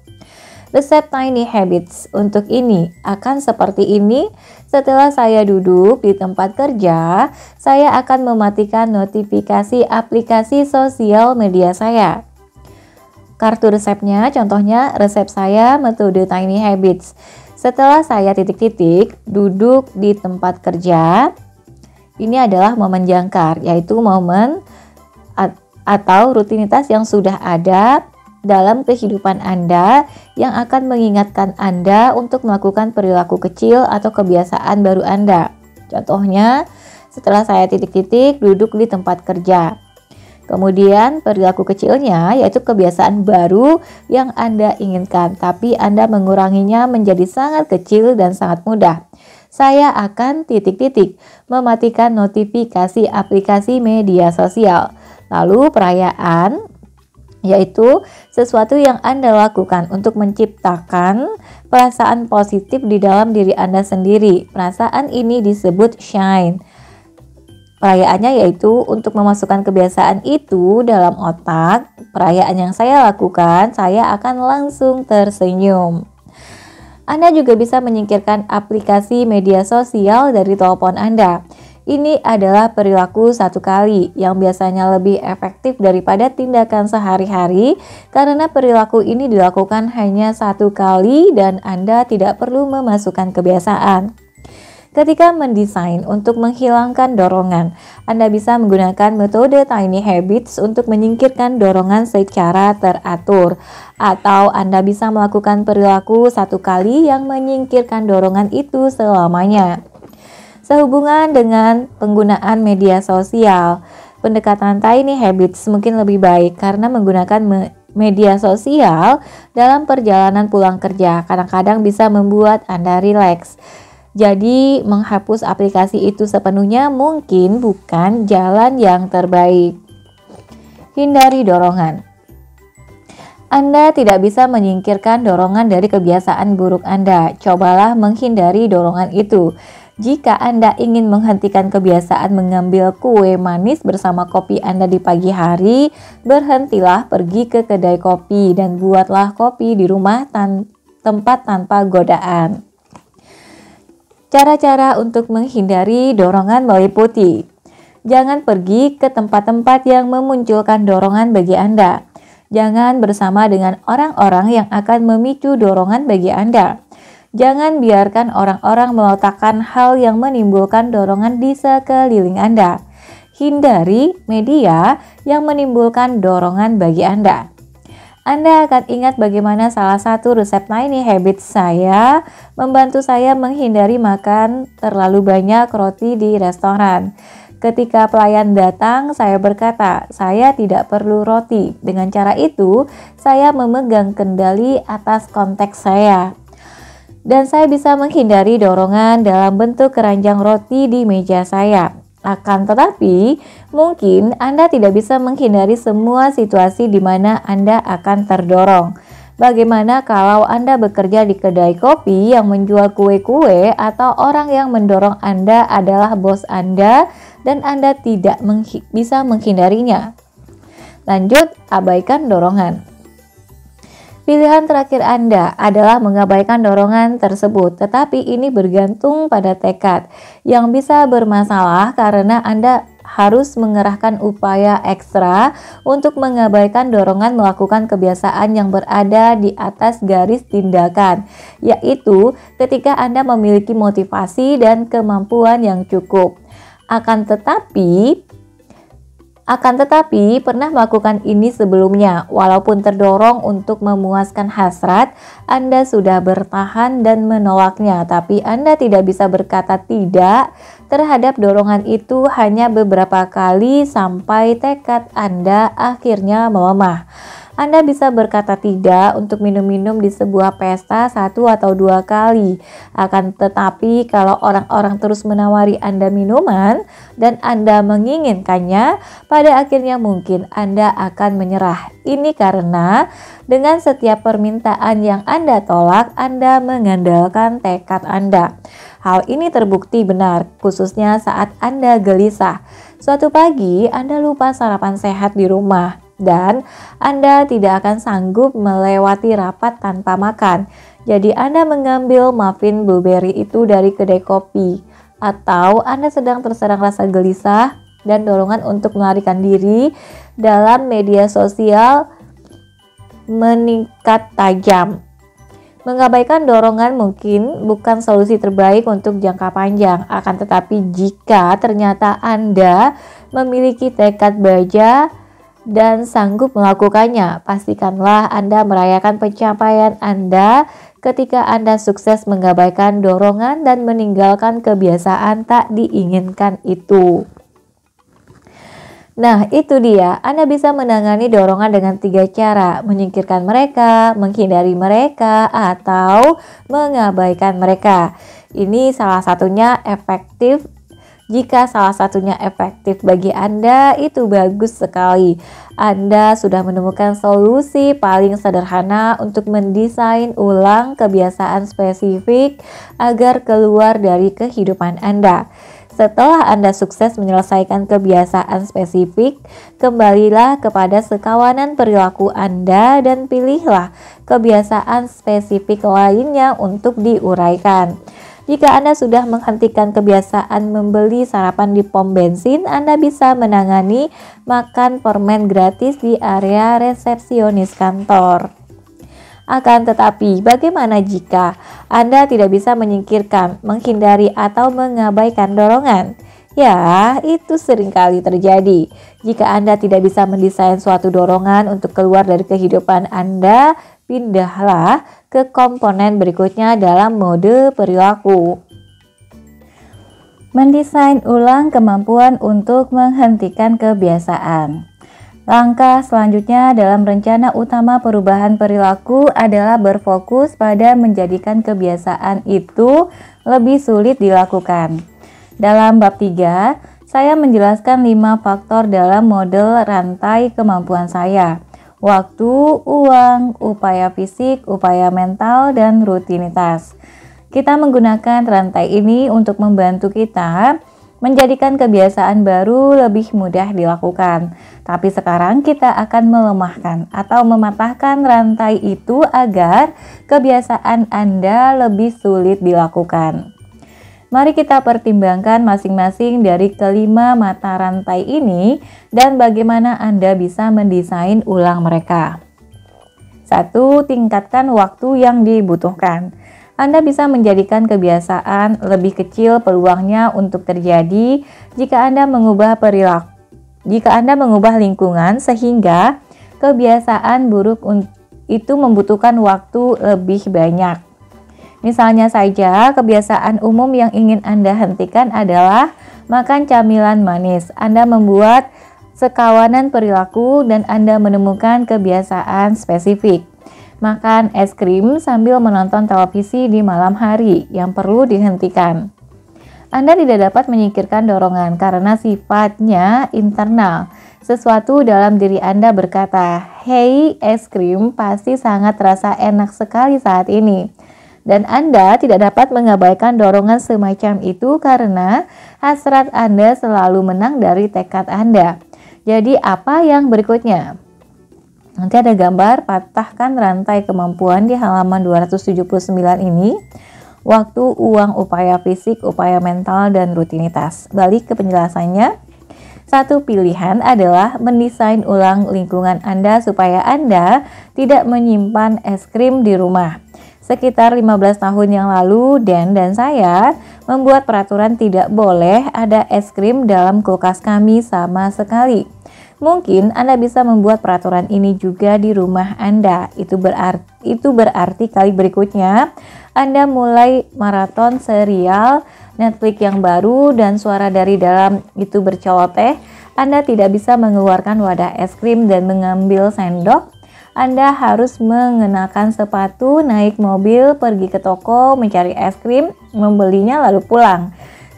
Resep Tiny Habits untuk ini akan seperti ini. Setelah saya duduk di tempat kerja, saya akan mematikan notifikasi aplikasi sosial media saya. Kartu resepnya, contohnya resep saya metode Tiny Habits. Setelah saya titik-titik duduk di tempat kerja, ini adalah momen jangkar, yaitu momen atau rutinitas yang sudah ada dalam kehidupan Anda yang akan mengingatkan Anda untuk melakukan perilaku kecil atau kebiasaan baru Anda. Contohnya, setelah saya titik-titik duduk di tempat kerja. Kemudian perilaku kecilnya yaitu kebiasaan baru yang Anda inginkan, tapi Anda menguranginya menjadi sangat kecil dan sangat mudah. Saya akan titik-titik mematikan notifikasi aplikasi media sosial. Lalu perayaan, yaitu sesuatu yang Anda lakukan untuk menciptakan perasaan positif di dalam diri Anda sendiri. Perasaan ini disebut shine. Perayaannya yaitu untuk memasukkan kebiasaan itu dalam otak. Perayaan yang saya lakukan, saya akan langsung tersenyum. Anda juga bisa menyingkirkan aplikasi media sosial dari telepon Anda. Ini adalah perilaku satu kali yang biasanya lebih efektif daripada tindakan sehari-hari karena perilaku ini dilakukan hanya satu kali dan Anda tidak perlu memasukkan kebiasaan. Ketika mendesain untuk menghilangkan dorongan, Anda bisa menggunakan metode Tiny Habits untuk menyingkirkan dorongan secara teratur. Atau Anda bisa melakukan perilaku satu kali yang menyingkirkan dorongan itu selamanya. Sehubungan dengan penggunaan media sosial, pendekatan Tiny Habits mungkin lebih baik karena menggunakan media sosial dalam perjalanan pulang kerja kadang-kadang bisa membuat Anda rileks. Jadi, menghapus aplikasi itu sepenuhnya mungkin bukan jalan yang terbaik. Hindari dorongan. Anda tidak bisa menyingkirkan dorongan dari kebiasaan buruk Anda. Cobalah menghindari dorongan itu. Jika Anda ingin menghentikan kebiasaan mengambil kue manis bersama kopi Anda di pagi hari, berhentilah pergi ke kedai kopi dan buatlah kopi di rumah tempat tanpa godaan. Cara-cara untuk menghindari dorongan meliputi: jangan pergi ke tempat-tempat yang memunculkan dorongan bagi Anda. Jangan bersama dengan orang-orang yang akan memicu dorongan bagi Anda. Jangan biarkan orang-orang meletakkan hal yang menimbulkan dorongan di sekeliling Anda. Hindari media yang menimbulkan dorongan bagi Anda. Anda akan ingat bagaimana salah satu resep Tiny Habits saya membantu saya menghindari makan terlalu banyak roti di restoran. Ketika pelayan datang, saya berkata, saya tidak perlu roti. Dengan cara itu, saya memegang kendali atas konteks saya. Dan saya bisa menghindari dorongan dalam bentuk keranjang roti di meja saya. Akan tetapi, mungkin Anda tidak bisa menghindari semua situasi di mana Anda akan terdorong. Bagaimana kalau Anda bekerja di kedai kopi yang menjual kue-kue atau orang yang mendorong Anda adalah bos Anda dan Anda tidak bisa menghindarinya? Lanjut, abaikan dorongan. Pilihan terakhir Anda adalah mengabaikan dorongan tersebut, tetapi ini bergantung pada tekad yang bisa bermasalah karena Anda harus mengerahkan upaya ekstra untuk mengabaikan dorongan melakukan kebiasaan yang berada di atas garis tindakan, yaitu ketika Anda memiliki motivasi dan kemampuan yang cukup. Akan tetapi pernah melakukan ini sebelumnya, walaupun terdorong untuk memuaskan hasrat, Anda sudah bertahan dan menolaknya, tapi Anda tidak bisa berkata tidak terhadap dorongan itu hanya beberapa kali sampai tekad Anda akhirnya melemah. Anda bisa berkata tidak untuk minum-minum di sebuah pesta 1 atau 2 kali. Akan tetapi kalau orang-orang terus menawari Anda minuman dan Anda menginginkannya, pada akhirnya mungkin Anda akan menyerah. Ini karena dengan setiap permintaan yang Anda tolak, Anda mengandalkan tekad Anda. Hal ini terbukti benar, khususnya saat Anda gelisah. Suatu pagi, Anda lupa sarapan sehat di rumah. Dan Anda tidak akan sanggup melewati rapat tanpa makan. Jadi Anda mengambil muffin blueberry itu dari kedai kopi. Atau Anda sedang terserang rasa gelisah dan dorongan untuk melarikan diri dalam media sosial meningkat tajam. Mengabaikan dorongan mungkin bukan solusi terbaik untuk jangka panjang. Akan tetapi jika ternyata Anda memiliki tekad baja dan sanggup melakukannya, pastikanlah Anda merayakan pencapaian Anda ketika Anda sukses mengabaikan dorongan dan meninggalkan kebiasaan tak diinginkan itu. Nah, itu dia. Anda bisa menangani dorongan dengan 3 cara: menyingkirkan mereka, menghindari mereka, atau mengabaikan mereka. Ini salah satunya efektif. Jika salah satunya efektif bagi Anda, itu bagus sekali. Anda sudah menemukan solusi paling sederhana untuk mendesain ulang kebiasaan spesifik agar keluar dari kehidupan Anda. Setelah Anda sukses menyelesaikan kebiasaan spesifik, kembalilah kepada sekawanan perilaku Anda dan pilihlah kebiasaan spesifik lainnya untuk diuraikan. Jika Anda sudah menghentikan kebiasaan membeli sarapan di pom bensin, Anda bisa menangani makan permen gratis di area resepsionis kantor. Akan tetapi, bagaimana jika Anda tidak bisa menyingkirkan, menghindari, atau mengabaikan dorongan? Ya, itu seringkali terjadi. Jika Anda tidak bisa mendesain suatu dorongan untuk keluar dari kehidupan Anda, pindahlah ke komponen berikutnya dalam mode perilaku. Mendesain ulang kemampuan untuk menghentikan kebiasaan. Langkah selanjutnya dalam rencana utama perubahan perilaku adalah berfokus pada menjadikan kebiasaan itu lebih sulit dilakukan. Dalam bab 3, saya menjelaskan 5 faktor dalam model rantai kemampuan saya: waktu, uang, upaya fisik, upaya mental, dan rutinitas. Kita menggunakan rantai ini untuk membantu kita menjadikan kebiasaan baru lebih mudah dilakukan. Tapi sekarang kita akan melemahkan atau mematahkan rantai itu agar kebiasaan Anda lebih sulit dilakukan. Mari kita pertimbangkan masing-masing dari kelima mata rantai ini dan bagaimana Anda bisa mendesain ulang mereka. 1. Tingkatkan waktu yang dibutuhkan. Anda bisa menjadikan kebiasaan lebih kecil peluangnya untuk terjadi jika Anda mengubah perilaku. Jika Anda mengubah lingkungan sehingga kebiasaan buruk itu membutuhkan waktu lebih banyak. Misalnya saja, kebiasaan umum yang ingin Anda hentikan adalah makan camilan manis. Anda membuat sekawanan perilaku dan Anda menemukan kebiasaan spesifik. Makan es krim sambil menonton televisi di malam hari yang perlu dihentikan. Anda tidak dapat menyingkirkan dorongan karena sifatnya internal. Sesuatu dalam diri Anda berkata, "Hei, es krim pasti sangat terasa enak sekali saat ini." Dan Anda tidak dapat mengabaikan dorongan semacam itu karena hasrat Anda selalu menang dari tekad Anda. Jadi apa yang berikutnya? Nanti ada gambar patahkan rantai kemampuan di halaman 279 ini. Waktu, uang, upaya fisik, upaya mental, dan rutinitas. Balik ke penjelasannya. Satu pilihan adalah mendesain ulang lingkungan Anda supaya Anda tidak menyimpan es krim di rumah. Sekitar 15 tahun yang lalu, Dan dan saya membuat peraturan tidak boleh ada es krim dalam kulkas kami sama sekali. Mungkin Anda bisa membuat peraturan ini juga di rumah Anda. Itu berarti kali berikutnya Anda mulai maraton serial Netflix yang baru dan suara dari dalam itu berceloteh. Anda tidak bisa mengeluarkan wadah es krim dan mengambil sendok. Anda harus mengenakan sepatu, naik mobil, pergi ke toko, mencari es krim, membelinya lalu pulang.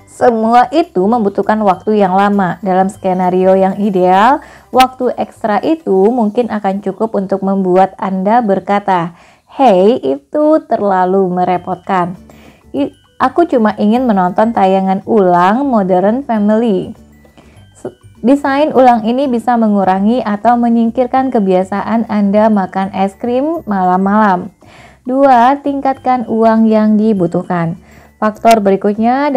Semua itu membutuhkan waktu yang lama. Dalam skenario yang ideal, waktu ekstra itu mungkin akan cukup untuk membuat Anda berkata, "Hei, itu terlalu merepotkan. Aku cuma ingin menonton tayangan ulang Modern Family." Desain ulang ini bisa mengurangi atau menyingkirkan kebiasaan Anda makan es krim malam-malam. 2. Tingkatkan uang yang dibutuhkan. Faktor berikutnya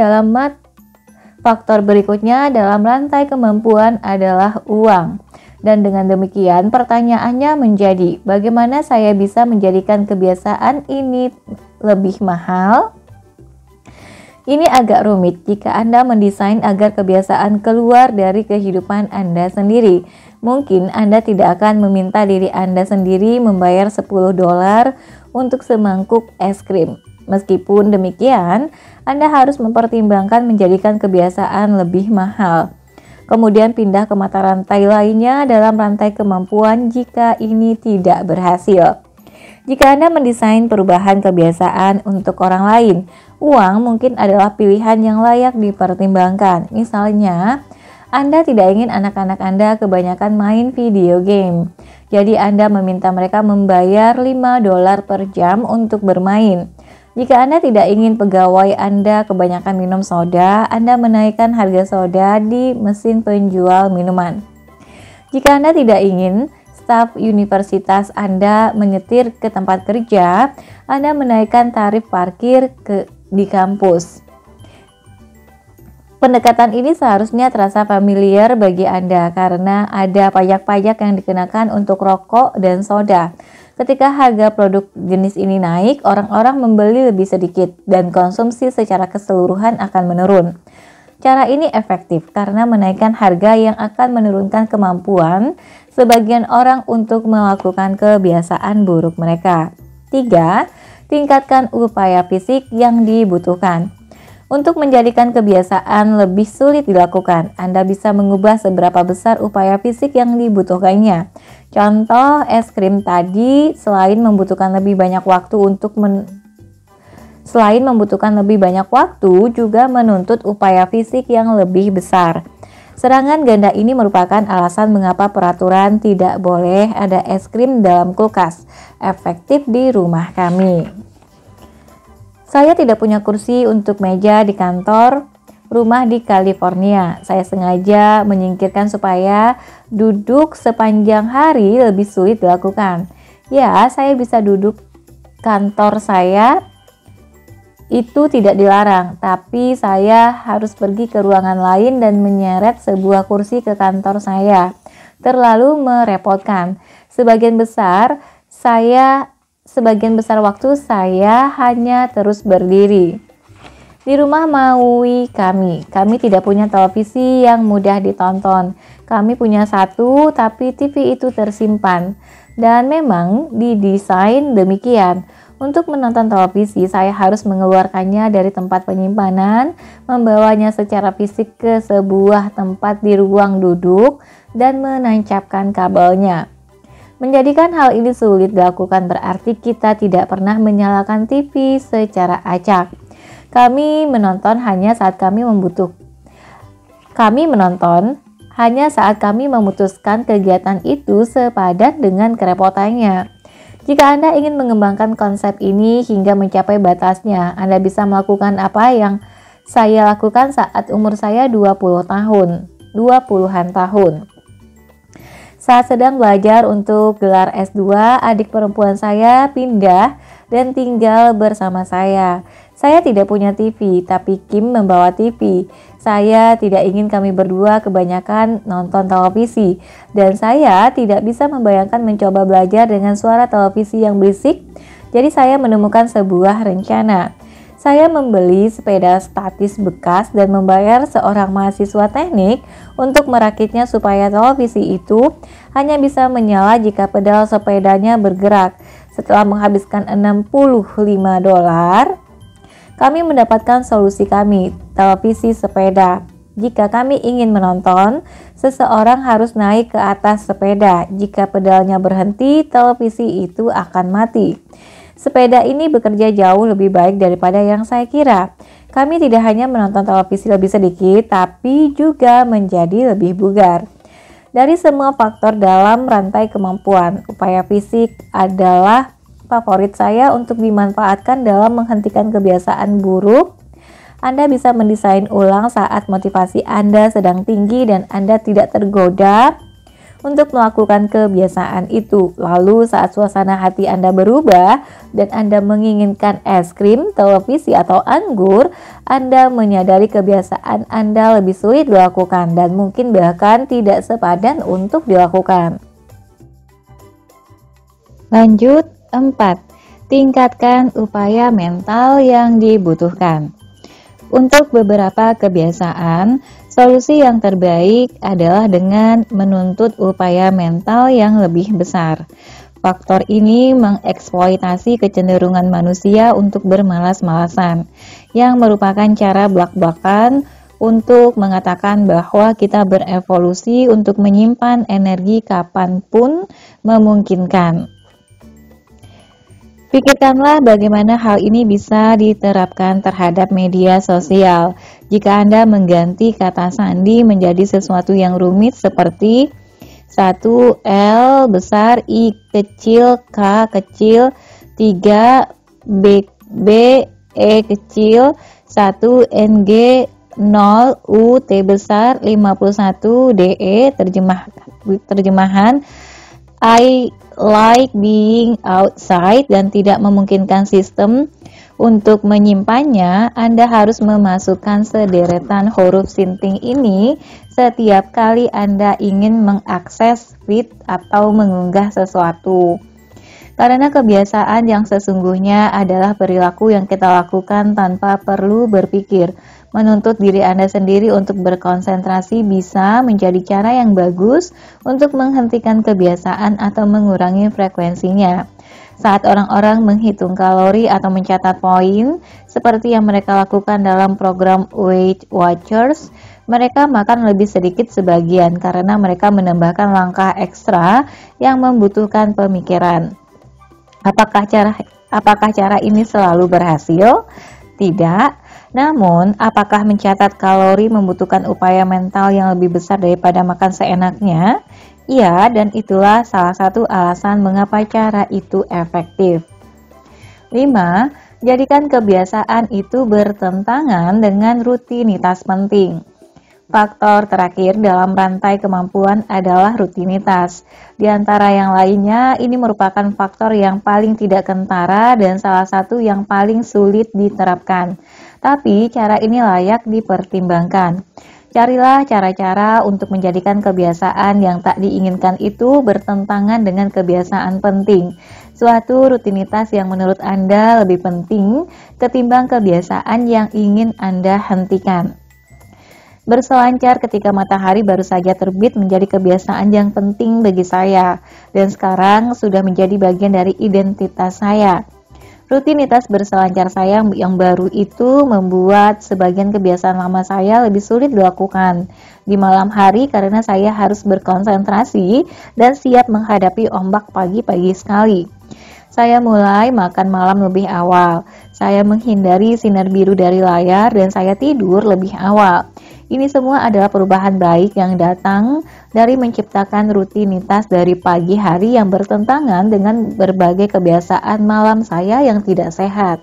dalam rantai kemampuan adalah uang. Dan dengan demikian pertanyaannya menjadi, bagaimana saya bisa menjadikan kebiasaan ini lebih mahal? Ini agak rumit jika Anda mendesain agar kebiasaan keluar dari kehidupan Anda sendiri. Mungkin Anda tidak akan meminta diri Anda sendiri membayar $10 untuk semangkuk es krim. Meskipun demikian, Anda harus mempertimbangkan menjadikan kebiasaan lebih mahal. Kemudian pindah ke mata rantai lainnya dalam rantai kemampuan jika ini tidak berhasil. Jika Anda mendesain perubahan kebiasaan untuk orang lain, uang mungkin adalah pilihan yang layak dipertimbangkan. Misalnya, Anda tidak ingin anak-anak Anda kebanyakan main video game. Jadi Anda meminta mereka membayar $5 per jam untuk bermain. Jika Anda tidak ingin pegawai Anda kebanyakan minum soda, Anda menaikkan harga soda di mesin penjual minuman. Jika Anda tidak ingin staf universitas Anda menyetir ke tempat kerja, Anda menaikkan tarif parkir di kampus. Pendekatan ini seharusnya terasa familiar bagi Anda karena ada pajak-pajak yang dikenakan untuk rokok dan soda. Ketika harga produk jenis ini naik, orang-orang membeli lebih sedikit dan konsumsi secara keseluruhan akan menurun. Cara ini efektif karena menaikkan harga yang akan menurunkan kemampuan sebagian orang untuk melakukan kebiasaan buruk mereka. 3. Tingkatkan upaya fisik yang dibutuhkan. Untuk menjadikan kebiasaan lebih sulit dilakukan, Anda bisa mengubah seberapa besar upaya fisik yang dibutuhkannya. Contoh es krim tadi, selain membutuhkan lebih banyak waktu, juga menuntut upaya fisik yang lebih besar. Serangan ganda ini merupakan alasan mengapa peraturan tidak boleh ada es krim dalam kulkas efektif di rumah kami. Saya tidak punya kursi untuk meja di kantor rumah di California. Saya sengaja menyingkirkan supaya duduk sepanjang hari lebih sulit dilakukan. Ya, saya bisa duduk kantor saya. Itu tidak dilarang, tapi saya harus pergi ke ruangan lain dan menyeret sebuah kursi ke kantor saya. Terlalu merepotkan. Sebagian besar waktu saya hanya terus berdiri. Di rumah Maui kami tidak punya televisi yang mudah ditonton. Kami punya satu, tapi TV itu tersimpan. Dan memang didesain demikian. Untuk menonton televisi, saya harus mengeluarkannya dari tempat penyimpanan, membawanya secara fisik ke sebuah tempat di ruang duduk, dan menancapkan kabelnya. Menjadikan hal ini sulit dilakukan berarti kita tidak pernah menyalakan TV secara acak. Kami menonton hanya saat kami memutuskan kegiatan itu sepadan dengan kerepotannya. Jika Anda ingin mengembangkan konsep ini hingga mencapai batasnya, Anda bisa melakukan apa yang saya lakukan saat umur saya 20-an tahun. Saat sedang belajar untuk gelar S2, adik perempuan saya pindah dan tinggal bersama saya. Saya tidak punya TV, tapi Kim membawa TV. Saya tidak ingin kami berdua kebanyakan nonton televisi, dan saya tidak bisa membayangkan mencoba belajar dengan suara televisi yang berisik. Jadi saya menemukan sebuah rencana. Saya membeli sepeda statis bekas dan membayar seorang mahasiswa teknik untuk merakitnya supaya televisi itu hanya bisa menyala jika pedal sepedanya bergerak. Setelah menghabiskan $65, kami mendapatkan solusi kami, televisi sepeda. Jika kami ingin menonton, seseorang harus naik ke atas sepeda. Jika pedalnya berhenti, televisi itu akan mati. Sepeda ini bekerja jauh lebih baik daripada yang saya kira. Kami tidak hanya menonton televisi lebih sedikit, tapi juga menjadi lebih bugar. Dari semua faktor dalam rantai kemampuan, upaya fisik adalah favorit saya untuk dimanfaatkan dalam menghentikan kebiasaan buruk. Anda bisa mendesain ulang saat motivasi Anda sedang tinggi dan Anda tidak tergoda untuk melakukan kebiasaan itu. Lalu saat suasana hati Anda berubah dan Anda menginginkan es krim, televisi, atau anggur, Anda menyadari kebiasaan Anda lebih sulit dilakukan dan mungkin bahkan tidak sepadan untuk dilakukan. Lanjut 4. Tingkatkan upaya mental yang dibutuhkan. Untuk beberapa kebiasaan, solusi yang terbaik adalah dengan menuntut upaya mental yang lebih besar. Faktor ini mengeksploitasi kecenderungan manusia untuk bermalas-malasan, yang merupakan cara blak-blakan untuk mengatakan bahwa kita berevolusi untuk menyimpan energi kapanpun memungkinkan. Pikirkanlah bagaimana hal ini bisa diterapkan terhadap media sosial. Jika Anda mengganti kata sandi menjadi sesuatu yang rumit seperti 1 L besar I kecil K kecil 3 B E kecil 1 NG 0 U T besar 51 DE terjemahan I like being outside dan tidak memungkinkan sistem untuk menyimpannya, Anda harus memasukkan sederetan huruf sinting ini setiap kali Anda ingin mengakses feed atau mengunggah sesuatu. Karena kebiasaan yang sesungguhnya adalah perilaku yang kita lakukan tanpa perlu berpikir. Menuntut diri Anda sendiri untuk berkonsentrasi bisa menjadi cara yang bagus untuk menghentikan kebiasaan atau mengurangi frekuensinya. Saat orang-orang menghitung kalori atau mencatat poin, seperti yang mereka lakukan dalam program Weight Watchers, mereka makan lebih sedikit sebagian karena mereka menambahkan langkah ekstra yang membutuhkan pemikiran. Apakah cara ini selalu berhasil? Tidak. Namun, apakah mencatat kalori membutuhkan upaya mental yang lebih besar daripada makan seenaknya? Iya, dan itulah salah satu alasan mengapa cara itu efektif. 5. Jadikan kebiasaan itu bertentangan dengan rutinitas penting. Faktor terakhir dalam rantai kemampuan adalah rutinitas. Di antara yang lainnya, ini merupakan faktor yang paling tidak kentara dan salah satu yang paling sulit diterapkan. Tapi cara ini layak dipertimbangkan. Carilah cara-cara untuk menjadikan kebiasaan yang tak diinginkan itu bertentangan dengan kebiasaan penting. Suatu rutinitas yang menurut Anda lebih penting ketimbang kebiasaan yang ingin Anda hentikan. Berselancar ketika matahari baru saja terbit menjadi kebiasaan yang penting bagi saya, dan sekarang sudah menjadi bagian dari identitas saya. Rutinitas berselancar saya yang baru itu membuat sebagian kebiasaan lama saya lebih sulit dilakukan di malam hari karena saya harus berkonsentrasi dan siap menghadapi ombak pagi-pagi sekali. Saya mulai makan malam lebih awal. Saya menghindari sinar biru dari layar dan saya tidur lebih awal. Ini semua adalah perubahan baik yang datang dari menciptakan rutinitas dari pagi hari yang bertentangan dengan berbagai kebiasaan malam saya yang tidak sehat.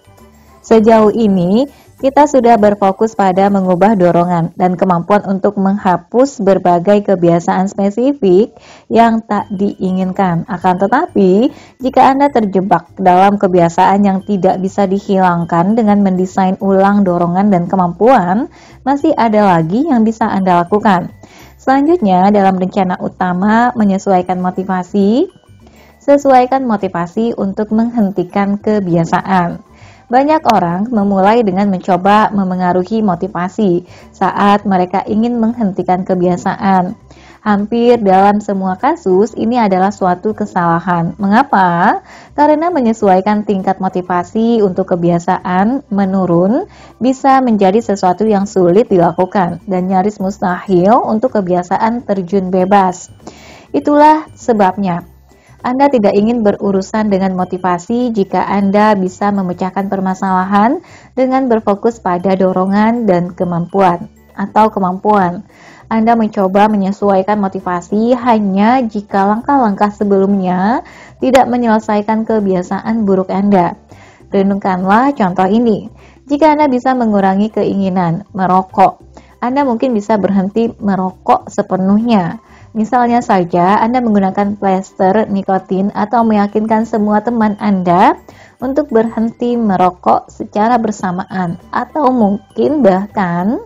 Sejauh ini, Kita sudah berfokus pada mengubah dorongan dan kemampuan untuk menghapus berbagai kebiasaan spesifik yang tak diinginkan. Akan tetapi, jika Anda terjebak dalam kebiasaan yang tidak bisa dihilangkan dengan mendesain ulang dorongan dan kemampuan, masih ada lagi yang bisa Anda lakukan. Selanjutnya, dalam rencana utama menyesuaikan motivasi, sesuaikan motivasi untuk menghentikan kebiasaan. Banyak orang memulai dengan mencoba memengaruhi motivasi saat mereka ingin menghentikan kebiasaan. Hampir dalam semua kasus, ini adalah suatu kesalahan. Mengapa? Karena menyesuaikan tingkat motivasi untuk kebiasaan menurun bisa menjadi sesuatu yang sulit dilakukan dan nyaris mustahil untuk kebiasaan terjun bebas. Itulah sebabnya Anda tidak ingin berurusan dengan motivasi jika Anda bisa memecahkan permasalahan dengan berfokus pada dorongan dan kemampuan. Anda mencoba menyesuaikan motivasi hanya jika langkah-langkah sebelumnya tidak menyelesaikan kebiasaan buruk Anda. Renungkanlah contoh ini. Jika Anda bisa mengurangi keinginan merokok, Anda mungkin bisa berhenti merokok sepenuhnya. Misalnya saja, Anda menggunakan plester nikotin atau meyakinkan semua teman Anda untuk berhenti merokok secara bersamaan, atau mungkin bahkan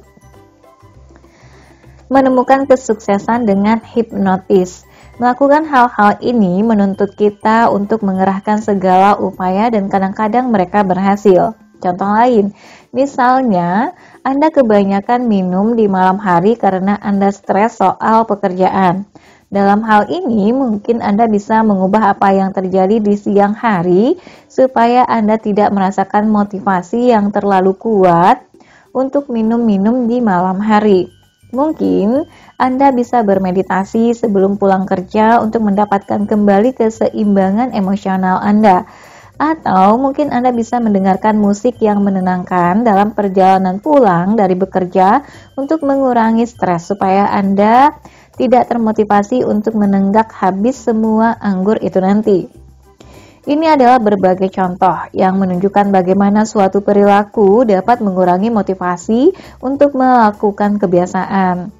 menemukan kesuksesan dengan hipnotis. Melakukan hal-hal ini menuntut kita untuk mengerahkan segala upaya dan kadang-kadang mereka berhasil. Contoh lain, misalnya Anda kebanyakan minum di malam hari karena Anda stres soal pekerjaan. Dalam hal ini, mungkin Anda bisa mengubah apa yang terjadi di siang hari supaya Anda tidak merasakan motivasi yang terlalu kuat untuk minum-minum di malam hari. Mungkin Anda bisa bermeditasi sebelum pulang kerja untuk mendapatkan kembali keseimbangan emosional Anda. Atau mungkin Anda bisa mendengarkan musik yang menenangkan dalam perjalanan pulang dari bekerja untuk mengurangi stres supaya Anda tidak termotivasi untuk menenggak habis semua anggur itu nanti. Ini adalah berbagai contoh yang menunjukkan bagaimana suatu perilaku dapat mengurangi motivasi untuk melakukan kebiasaan.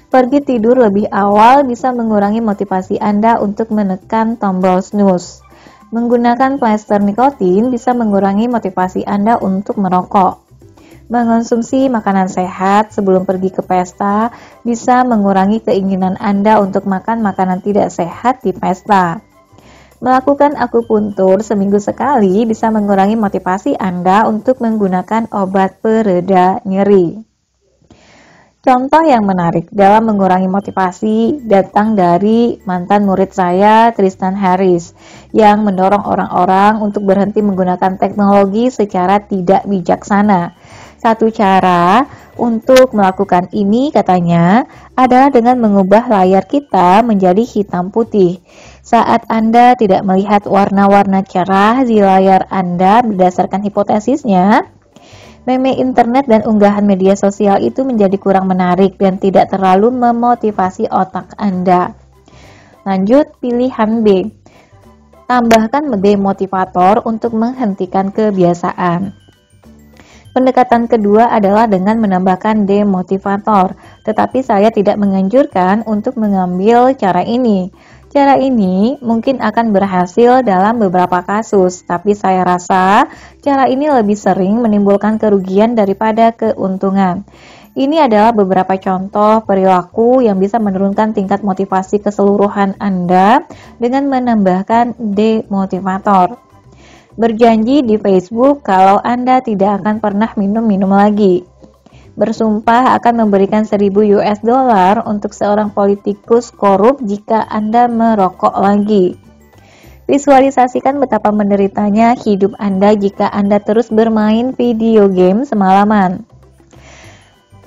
Pergi tidur lebih awal bisa mengurangi motivasi Anda untuk menekan tombol snooze. Menggunakan plester nikotin bisa mengurangi motivasi Anda untuk merokok. Mengonsumsi makanan sehat sebelum pergi ke pesta bisa mengurangi keinginan Anda untuk makan makanan tidak sehat di pesta. Melakukan akupuntur seminggu sekali bisa mengurangi motivasi Anda untuk menggunakan obat pereda nyeri. Contoh yang menarik dalam mengurangi motivasi datang dari mantan murid saya, Tristan Harris, yang mendorong orang-orang untuk berhenti menggunakan teknologi secara tidak bijaksana. Satu cara untuk melakukan ini, katanya, adalah dengan mengubah layar kita menjadi hitam putih. Saat Anda tidak melihat warna-warna cerah di layar Anda berdasarkan hipotesisnya, meme internet dan unggahan media sosial itu menjadi kurang menarik dan tidak terlalu memotivasi otak Anda. Lanjut, pilihan B. Tambahkan demotivator untuk menghentikan kebiasaan. Pendekatan kedua adalah dengan menambahkan demotivator, tetapi saya tidak menganjurkan untuk mengambil cara ini. Cara ini mungkin akan berhasil dalam beberapa kasus, tapi saya rasa cara ini lebih sering menimbulkan kerugian daripada keuntungan. Ini adalah beberapa contoh perilaku yang bisa menurunkan tingkat motivasi keseluruhan Anda dengan menambahkan demotivator. Berjanji di Facebook kalau Anda tidak akan pernah minum-minum lagi. Bersumpah akan memberikan $1.000 untuk seorang politikus korup jika Anda merokok lagi. Visualisasikan betapa menderitanya hidup Anda jika Anda terus bermain video game semalaman.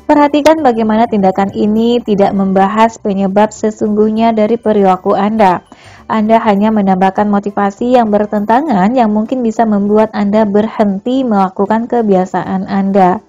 Perhatikan bagaimana tindakan ini tidak membahas penyebab sesungguhnya dari perilaku Anda. Anda hanya menambahkan motivasi yang bertentangan yang mungkin bisa membuat Anda berhenti melakukan kebiasaan Anda.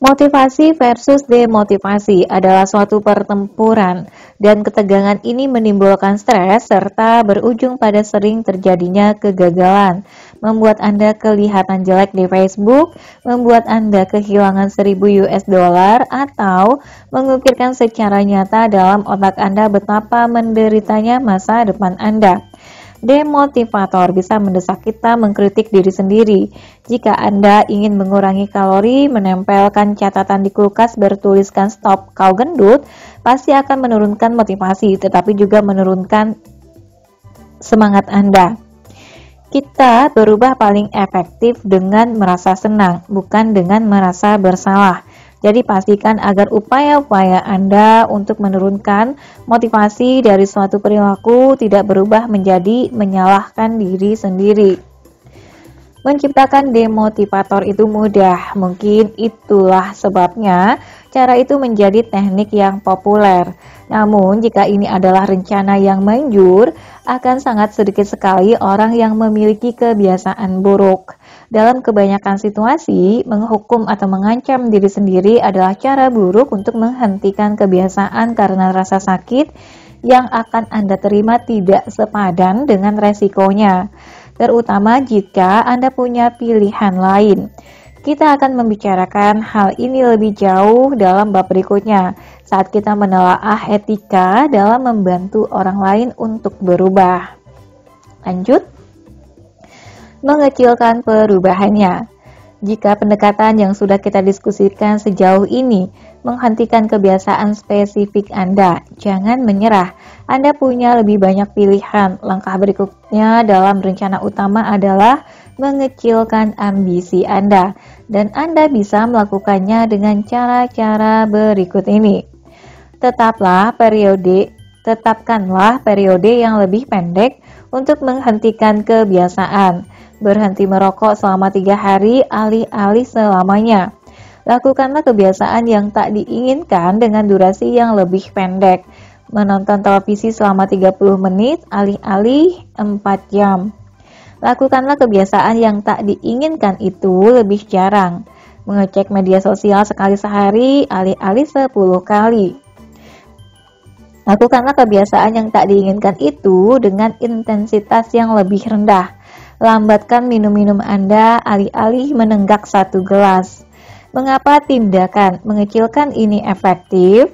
Motivasi versus demotivasi adalah suatu pertempuran, dan ketegangan ini menimbulkan stres serta berujung pada sering terjadinya kegagalan. membuat Anda kelihatan jelek di Facebook, membuat Anda kehilangan 1000 US dollar, atau mengukirkan secara nyata dalam otak Anda betapa menderitanya masa depan Anda. Demotivator bisa mendesak kita mengkritik diri sendiri. Jika Anda ingin mengurangi kalori, menempelkan catatan di kulkas bertuliskan "Stop kau gendut" pasti akan menurunkan motivasi, tetapi juga menurunkan semangat Anda. Kita berubah paling efektif dengan merasa senang, bukan dengan merasa bersalah. Jadi pastikan agar upaya-upaya Anda untuk menurunkan motivasi dari suatu perilaku tidak berubah menjadi menyalahkan diri sendiri. Menciptakan demotivator itu mudah, mungkin itulah sebabnya cara itu menjadi teknik yang populer. Namun jika ini adalah rencana yang manjur, akan sangat sedikit sekali orang yang memiliki kebiasaan buruk. Dalam kebanyakan situasi, menghukum atau mengancam diri sendiri adalah cara buruk untuk menghentikan kebiasaan karena rasa sakit yang akan Anda terima tidak sepadan dengan resikonya, terutama jika Anda punya pilihan lain. Kita akan membicarakan hal ini lebih jauh dalam bab berikutnya, saat kita menelaah etika dalam membantu orang lain untuk berubah. Lanjut. Mengecilkan perubahannya. Jika pendekatan yang sudah kita diskusikan sejauh ini menghentikan kebiasaan spesifik Anda, jangan menyerah. Anda punya lebih banyak pilihan. Langkah berikutnya dalam rencana utama adalah mengecilkan ambisi Anda, dan Anda bisa melakukannya dengan cara-cara berikut ini. Tetapkanlah periode yang lebih pendek untuk menghentikan kebiasaan. Berhenti merokok selama 3 hari alih-alih selamanya. Lakukanlah kebiasaan yang tak diinginkan dengan durasi yang lebih pendek. Menonton televisi selama 30 menit alih-alih 4 jam. Lakukanlah kebiasaan yang tak diinginkan itu lebih jarang. Mengecek media sosial sekali sehari alih-alih 10 kali. Lakukanlah kebiasaan yang tak diinginkan itu dengan intensitas yang lebih rendah. Lambatkan minum-minum Anda alih-alih menenggak 1 gelas. Mengapa tindakan mengecilkan ini efektif?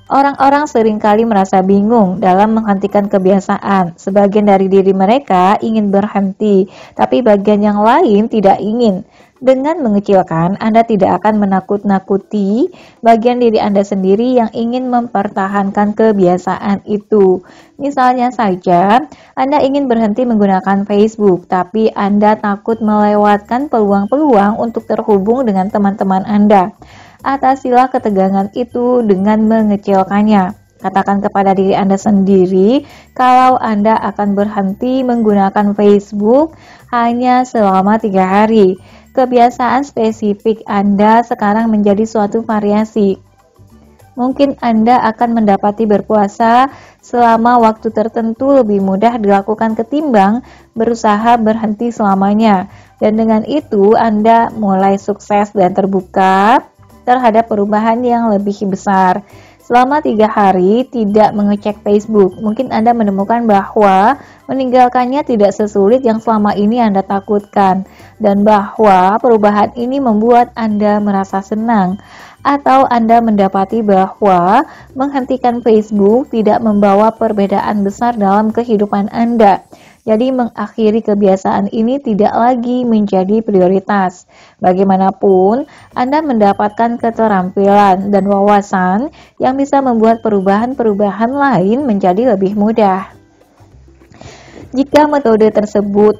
Orang-orang seringkali merasa bingung dalam menghentikan kebiasaan. Sebagian dari diri mereka ingin berhenti, tapi bagian yang lain tidak ingin. Dengan mengecilkan, Anda tidak akan menakut-nakuti bagian diri Anda sendiri yang ingin mempertahankan kebiasaan itu. Misalnya saja, Anda ingin berhenti menggunakan Facebook, tapi Anda takut melewatkan peluang-peluang untuk terhubung dengan teman-teman Anda. Atasilah ketegangan itu dengan mengecilkannya. Katakan kepada diri Anda sendiri kalau Anda akan berhenti menggunakan Facebook hanya selama 3 hari. Kebiasaan spesifik Anda sekarang menjadi suatu variasi. Mungkin Anda akan mendapati berpuasa selama waktu tertentu lebih mudah dilakukan ketimbang berusaha berhenti selamanya. Dan dengan itu Anda mulai sukses dan terbuka terhadap perubahan yang lebih besar. Selama 3 hari tidak mengecek Facebook, mungkin Anda menemukan bahwa meninggalkannya tidak sesulit yang selama ini Anda takutkan, dan bahwa perubahan ini membuat Anda merasa senang. Atau Anda mendapati bahwa menghentikan Facebook tidak membawa perbedaan besar dalam kehidupan Anda. Jadi mengakhiri kebiasaan ini tidak lagi menjadi prioritas. Bagaimanapun, Anda mendapatkan keterampilan dan wawasan yang bisa membuat perubahan-perubahan lain menjadi lebih mudah. Jika metode tersebut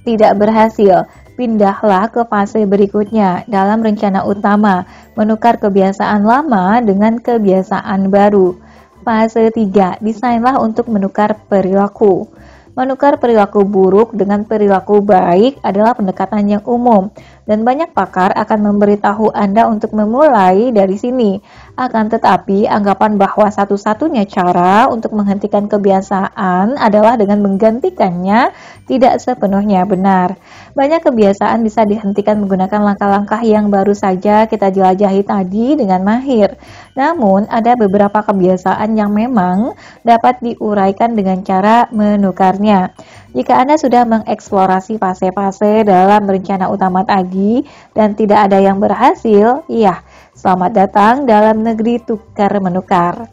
tidak berhasil, pindahlah ke fase berikutnya dalam rencana utama, menukar kebiasaan lama dengan kebiasaan baru. Fase 3, desainlah untuk menukar perilaku. Menukar perilaku buruk dengan perilaku baik adalah pendekatan yang umum, dan banyak pakar akan memberitahu Anda untuk memulai dari sini. Akan tetapi, anggapan bahwa satu-satunya cara untuk menghentikan kebiasaan adalah dengan menggantikannya tidak sepenuhnya benar. Banyak kebiasaan bisa dihentikan menggunakan langkah-langkah yang baru saja kita jelajahi tadi dengan mahir. Namun, ada beberapa kebiasaan yang memang dapat diuraikan dengan cara menukarnya. Jika Anda sudah mengeksplorasi fase-fase dalam rencana utama tadi dan tidak ada yang berhasil, ya, selamat datang dalam negeri tukar-menukar.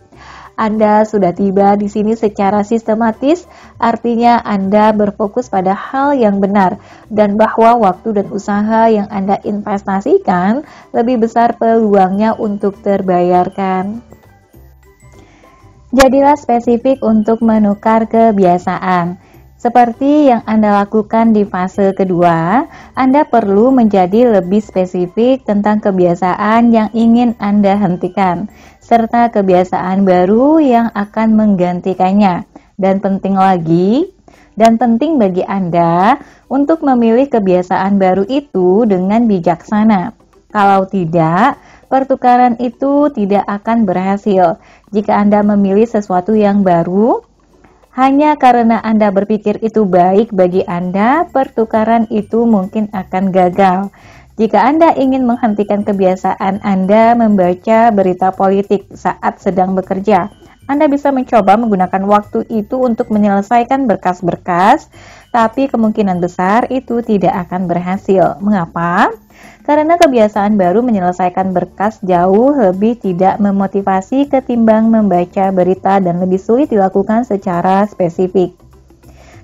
Anda sudah tiba di sini secara sistematis, artinya Anda berfokus pada hal yang benar dan bahwa waktu dan usaha yang Anda investasikan lebih besar peluangnya untuk terbayarkan. Jadilah spesifik untuk menukar kebiasaan. Seperti yang Anda lakukan di fase kedua, Anda perlu menjadi lebih spesifik tentang kebiasaan yang ingin Anda hentikan, serta kebiasaan baru yang akan menggantikannya. Dan penting bagi Anda untuk memilih kebiasaan baru itu dengan bijaksana. Kalau tidak, pertukaran itu tidak akan berhasil. Jika Anda memilih sesuatu yang baru, hanya karena Anda berpikir itu baik bagi Anda, pertukaran itu mungkin akan gagal. Jika Anda ingin menghentikan kebiasaan Anda membaca berita politik saat sedang bekerja, Anda bisa mencoba menggunakan waktu itu untuk menyelesaikan berkas-berkas, tapi kemungkinan besar itu tidak akan berhasil. Mengapa? Karena kebiasaan baru menyelesaikan berkas jauh lebih tidak memotivasi ketimbang membaca berita dan lebih sulit dilakukan secara spesifik.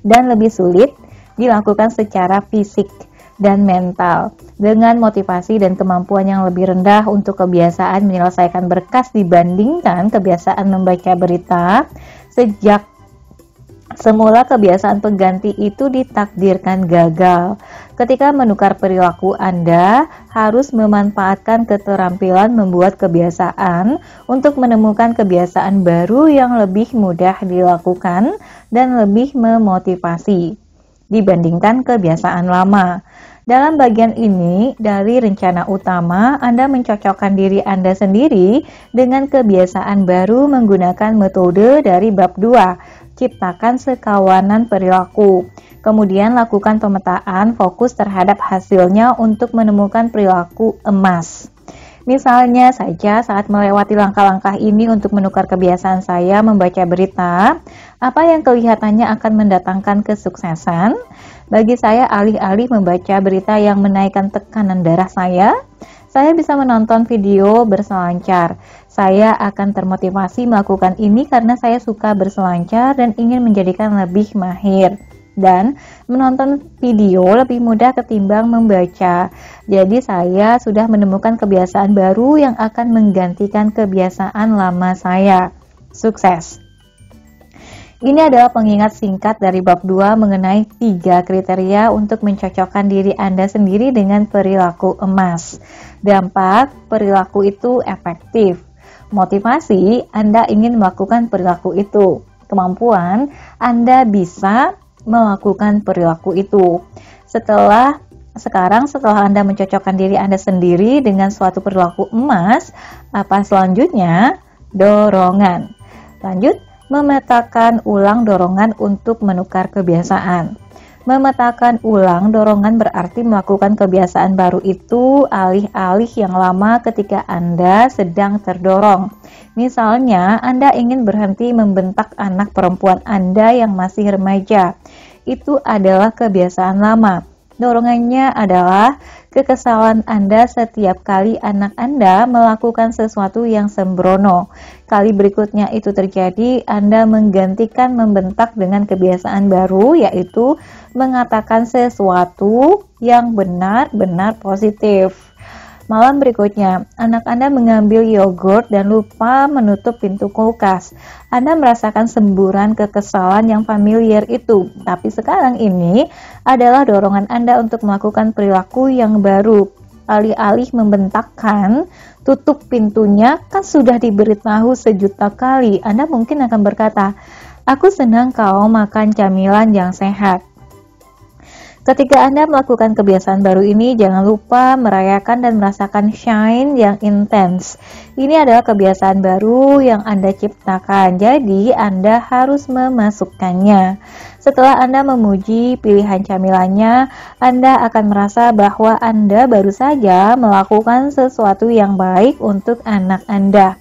Dan lebih sulit dilakukan secara fisik dan mental. Dengan motivasi dan kemampuan yang lebih rendah untuk kebiasaan menyelesaikan berkas dibandingkan kebiasaan membaca berita, sejak semula kebiasaan pengganti itu ditakdirkan gagal. Ketika menukar perilaku, Anda harus memanfaatkan keterampilan membuat kebiasaan untuk menemukan kebiasaan baru yang lebih mudah dilakukan dan lebih memotivasi dibandingkan kebiasaan lama. Dalam bagian ini dari rencana utama, Anda mencocokkan diri Anda sendiri dengan kebiasaan baru menggunakan metode dari bab 2. Ciptakan sekawanan perilaku. Kemudian lakukan pemetaan fokus terhadap hasilnya untuk menemukan perilaku emas. Misalnya saja saat melewati langkah-langkah ini untuk menukar kebiasaan saya membaca berita, apa yang kelihatannya akan mendatangkan kesuksesan? Bagi saya, alih-alih membaca berita yang menaikkan tekanan darah saya bisa menonton video berselancar. Saya akan termotivasi melakukan ini karena saya suka berselancar dan ingin menjadikan lebih mahir. Dan menonton video lebih mudah ketimbang membaca. Jadi saya sudah menemukan kebiasaan baru yang akan menggantikan kebiasaan lama saya. Sukses! Ini adalah pengingat singkat dari bab 2 mengenai 3 kriteria untuk mencocokkan diri Anda sendiri dengan perilaku emas. Dampak perilaku itu efektif. Motivasi, Anda ingin melakukan perilaku itu. Kemampuan, Anda bisa melakukan perilaku itu. Setelah Anda mencocokkan diri Anda sendiri dengan suatu perilaku emas, apa selanjutnya? Dorongan. Lanjut, memetakan ulang dorongan untuk menukar kebiasaan. Memetakan ulang dorongan berarti melakukan kebiasaan baru itu alih-alih yang lama ketika Anda sedang terdorong. Misalnya, Anda ingin berhenti membentak anak perempuan Anda yang masih remaja. Itu adalah kebiasaan lama. Dorongannya adalah kekesalan Anda setiap kali anak Anda melakukan sesuatu yang sembrono. Kali berikutnya itu terjadi, Anda menggantikan membentak dengan kebiasaan baru, yaitu mengatakan sesuatu yang benar-benar positif. Malam berikutnya, anak Anda mengambil yogurt dan lupa menutup pintu kulkas. Anda merasakan semburan kekesalan yang familiar itu, tapi sekarang ini adalah dorongan Anda untuk melakukan perilaku yang baru. Alih-alih membentakkan, tutup pintunya, kan sudah diberitahu sejuta kali. Anda mungkin akan berkata, "Aku senang kau makan camilan yang sehat." Ketika Anda melakukan kebiasaan baru ini, jangan lupa merayakan dan merasakan shine yang intens. Ini adalah kebiasaan baru yang Anda ciptakan, jadi Anda harus memasukkannya. Setelah Anda memuji pilihan camilannya, Anda akan merasa bahwa Anda baru saja melakukan sesuatu yang baik untuk anak Anda.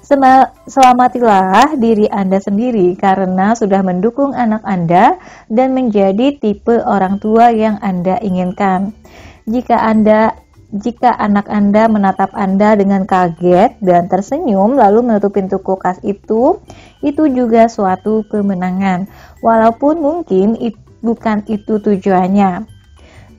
Selamatilah diri Anda sendiri karena sudah mendukung anak Anda dan menjadi tipe orang tua yang Anda inginkan. Jika anak Anda menatap Anda dengan kaget dan tersenyum lalu menutup pintu kulkas itu juga suatu kemenangan, walaupun mungkin bukan itu tujuannya.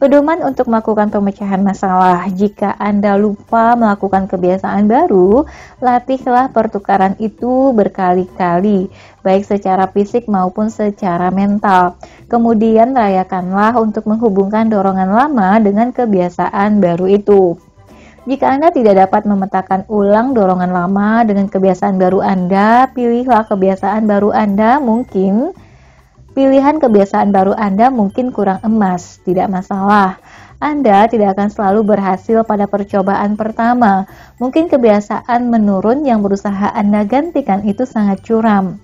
Pedoman untuk melakukan pemecahan masalah. Jika Anda lupa melakukan kebiasaan baru, latihlah pertukaran itu berkali-kali, baik secara fisik maupun secara mental. Kemudian rayakanlah untuk menghubungkan dorongan lama dengan kebiasaan baru itu. Jika Anda tidak dapat memetakan ulang dorongan lama dengan kebiasaan baru Anda, pilihlah kebiasaan baru Anda mungkin Pilihan kebiasaan baru Anda mungkin kurang emas, tidak masalah. Anda tidak akan selalu berhasil pada percobaan pertama. Mungkin kebiasaan menurun yang berusaha Anda gantikan itu sangat curam.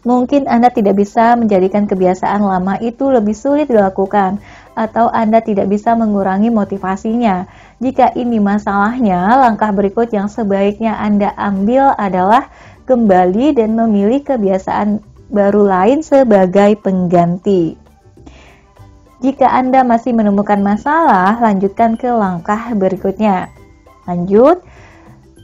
Mungkin Anda tidak bisa menjadikan kebiasaan lama itu lebih sulit dilakukan, atau Anda tidak bisa mengurangi motivasinya. Jika ini masalahnya, langkah berikut yang sebaiknya Anda ambil adalah kembali dan memilih kebiasaan baru lain sebagai pengganti. Jika Anda masih menemukan masalah, lanjutkan ke langkah berikutnya. Lanjut,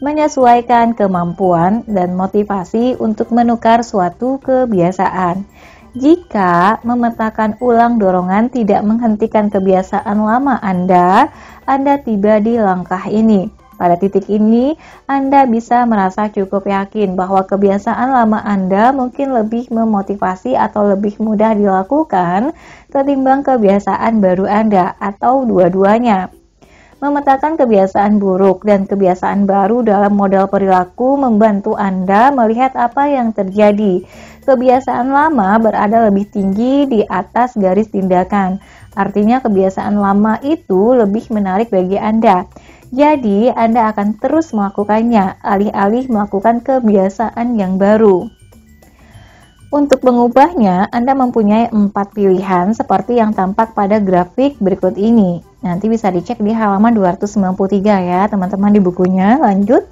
menyesuaikan kemampuan dan motivasi untuk menukar suatu kebiasaan. Jika memetakan ulang dorongan tidak menghentikan kebiasaan lama Anda tiba di langkah ini. Pada titik ini, Anda bisa merasa cukup yakin bahwa kebiasaan lama Anda mungkin lebih memotivasi atau lebih mudah dilakukan ketimbang kebiasaan baru Anda, atau dua-duanya. Memetakan kebiasaan buruk dan kebiasaan baru dalam model perilaku membantu Anda melihat apa yang terjadi. Kebiasaan lama berada lebih tinggi di atas garis tindakan. Artinya kebiasaan lama itu lebih menarik bagi Anda. Jadi, Anda akan terus melakukannya, alih-alih melakukan kebiasaan yang baru. Untuk mengubahnya, Anda mempunyai 4 pilihan seperti yang tampak pada grafik berikut ini. Nanti bisa dicek di halaman 293 ya, teman-teman di bukunya. Lanjut.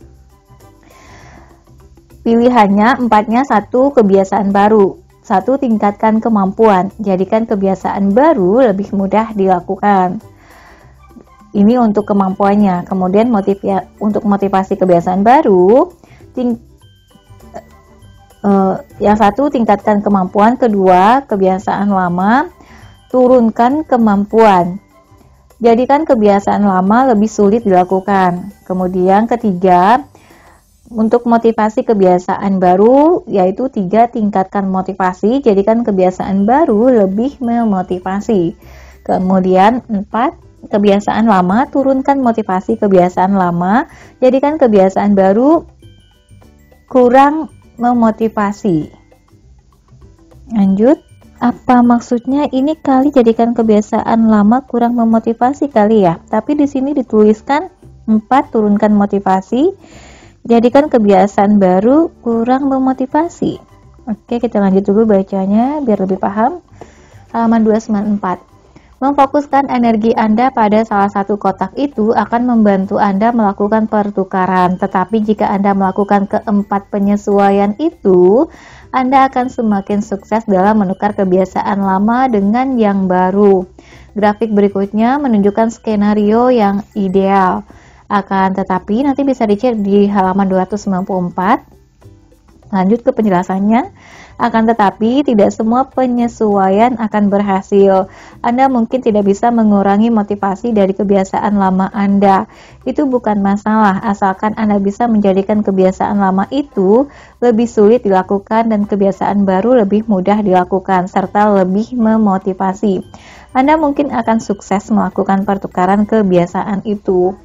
Pilihannya, 4-nya 1, kebiasaan baru. 1, tingkatkan kemampuan. Jadikan kebiasaan baru lebih mudah dilakukan. Ini untuk kemampuannya. Kemudian untuk motivasi kebiasaan baru, yang 1 tingkatkan kemampuan, kedua kebiasaan lama, turunkan kemampuan. Jadikan kebiasaan lama lebih sulit dilakukan. Kemudian ketiga, untuk motivasi kebiasaan baru, yaitu 3, tingkatkan motivasi, jadikan kebiasaan baru lebih memotivasi. Kemudian 4, kebiasaan lama, turunkan motivasi kebiasaan lama, jadikan kebiasaan baru kurang memotivasi. Lanjut, apa maksudnya ini kali jadikan kebiasaan lama kurang memotivasi kali ya? Tapi di sini dituliskan 4, turunkan motivasi, jadikan kebiasaan baru kurang memotivasi. Oke, kita lanjut dulu bacanya biar lebih paham. Halaman 294. Memfokuskan energi Anda pada salah satu kotak itu akan membantu Anda melakukan pertukaran. Tetapi jika Anda melakukan keempat penyesuaian itu, Anda akan semakin sukses dalam menukar kebiasaan lama dengan yang baru. Grafik berikutnya menunjukkan skenario yang ideal. Akan tetapi nanti bisa dicek di halaman 294. Lanjut ke penjelasannya. Akan tetapi, tidak semua penyesuaian akan berhasil. Anda mungkin tidak bisa mengurangi motivasi dari kebiasaan lama Anda. Itu bukan masalah, asalkan Anda bisa menjadikan kebiasaan lama itu lebih sulit dilakukan dan kebiasaan baru lebih mudah dilakukan, serta lebih memotivasi. Anda mungkin akan sukses melakukan pertukaran kebiasaan itu.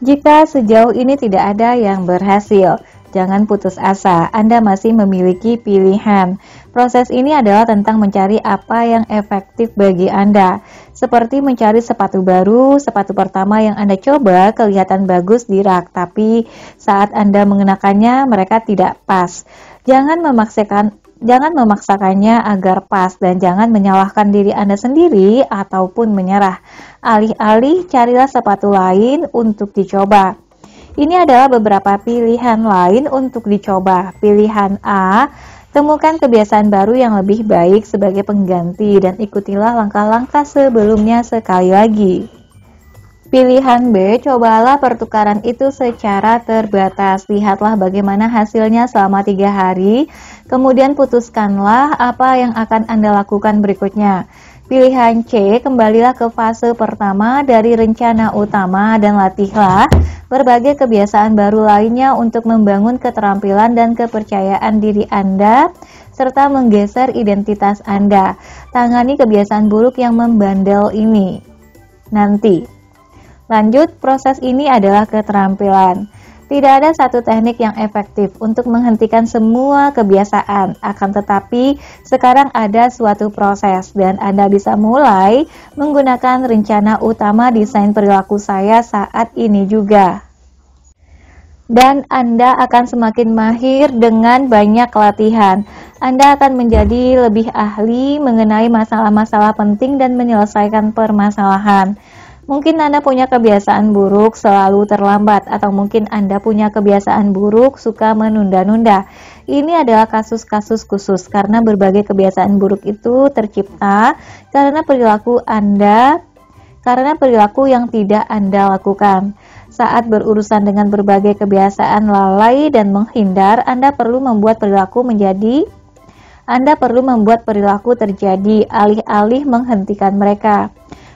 Jika sejauh ini tidak ada yang berhasil, jangan putus asa, Anda masih memiliki pilihan. Proses ini adalah tentang mencari apa yang efektif bagi Anda. Seperti mencari sepatu baru, sepatu pertama yang Anda coba kelihatan bagus di rak, tapi saat Anda mengenakannya mereka tidak pas. Jangan memaksakannya agar pas dan jangan menyalahkan diri Anda sendiri ataupun menyerah. Alih-alih carilah sepatu lain untuk dicoba. Ini adalah beberapa pilihan lain untuk dicoba. Pilihan A, temukan kebiasaan baru yang lebih baik sebagai pengganti dan ikutilah langkah-langkah sebelumnya sekali lagi. Pilihan B, cobalah pertukaran itu secara terbatas. Lihatlah bagaimana hasilnya selama 3 hari, kemudian putuskanlah apa yang akan Anda lakukan berikutnya. Pilihan C, kembalilah ke fase pertama dari rencana utama dan latihlah berbagai kebiasaan baru lainnya untuk membangun keterampilan dan kepercayaan diri Anda serta menggeser identitas Anda. Tangani kebiasaan buruk yang membandel ini nanti. Lanjut, proses ini adalah keterampilan. Tidak ada satu teknik yang efektif untuk menghentikan semua kebiasaan, akan tetapi sekarang ada suatu proses dan Anda bisa mulai menggunakan rencana utama desain perilaku saya saat ini juga. Dan Anda akan semakin mahir dengan banyak latihan. Anda akan menjadi lebih ahli mengenai masalah-masalah penting dan menyelesaikan permasalahan. Mungkin Anda punya kebiasaan buruk selalu terlambat, atau mungkin Anda punya kebiasaan buruk suka menunda-nunda. Ini adalah kasus-kasus khusus karena berbagai kebiasaan buruk itu tercipta karena perilaku yang tidak Anda lakukan. Saat berurusan dengan berbagai kebiasaan lalai dan menghindar, Anda perlu membuat perilaku terjadi alih-alih menghentikan mereka.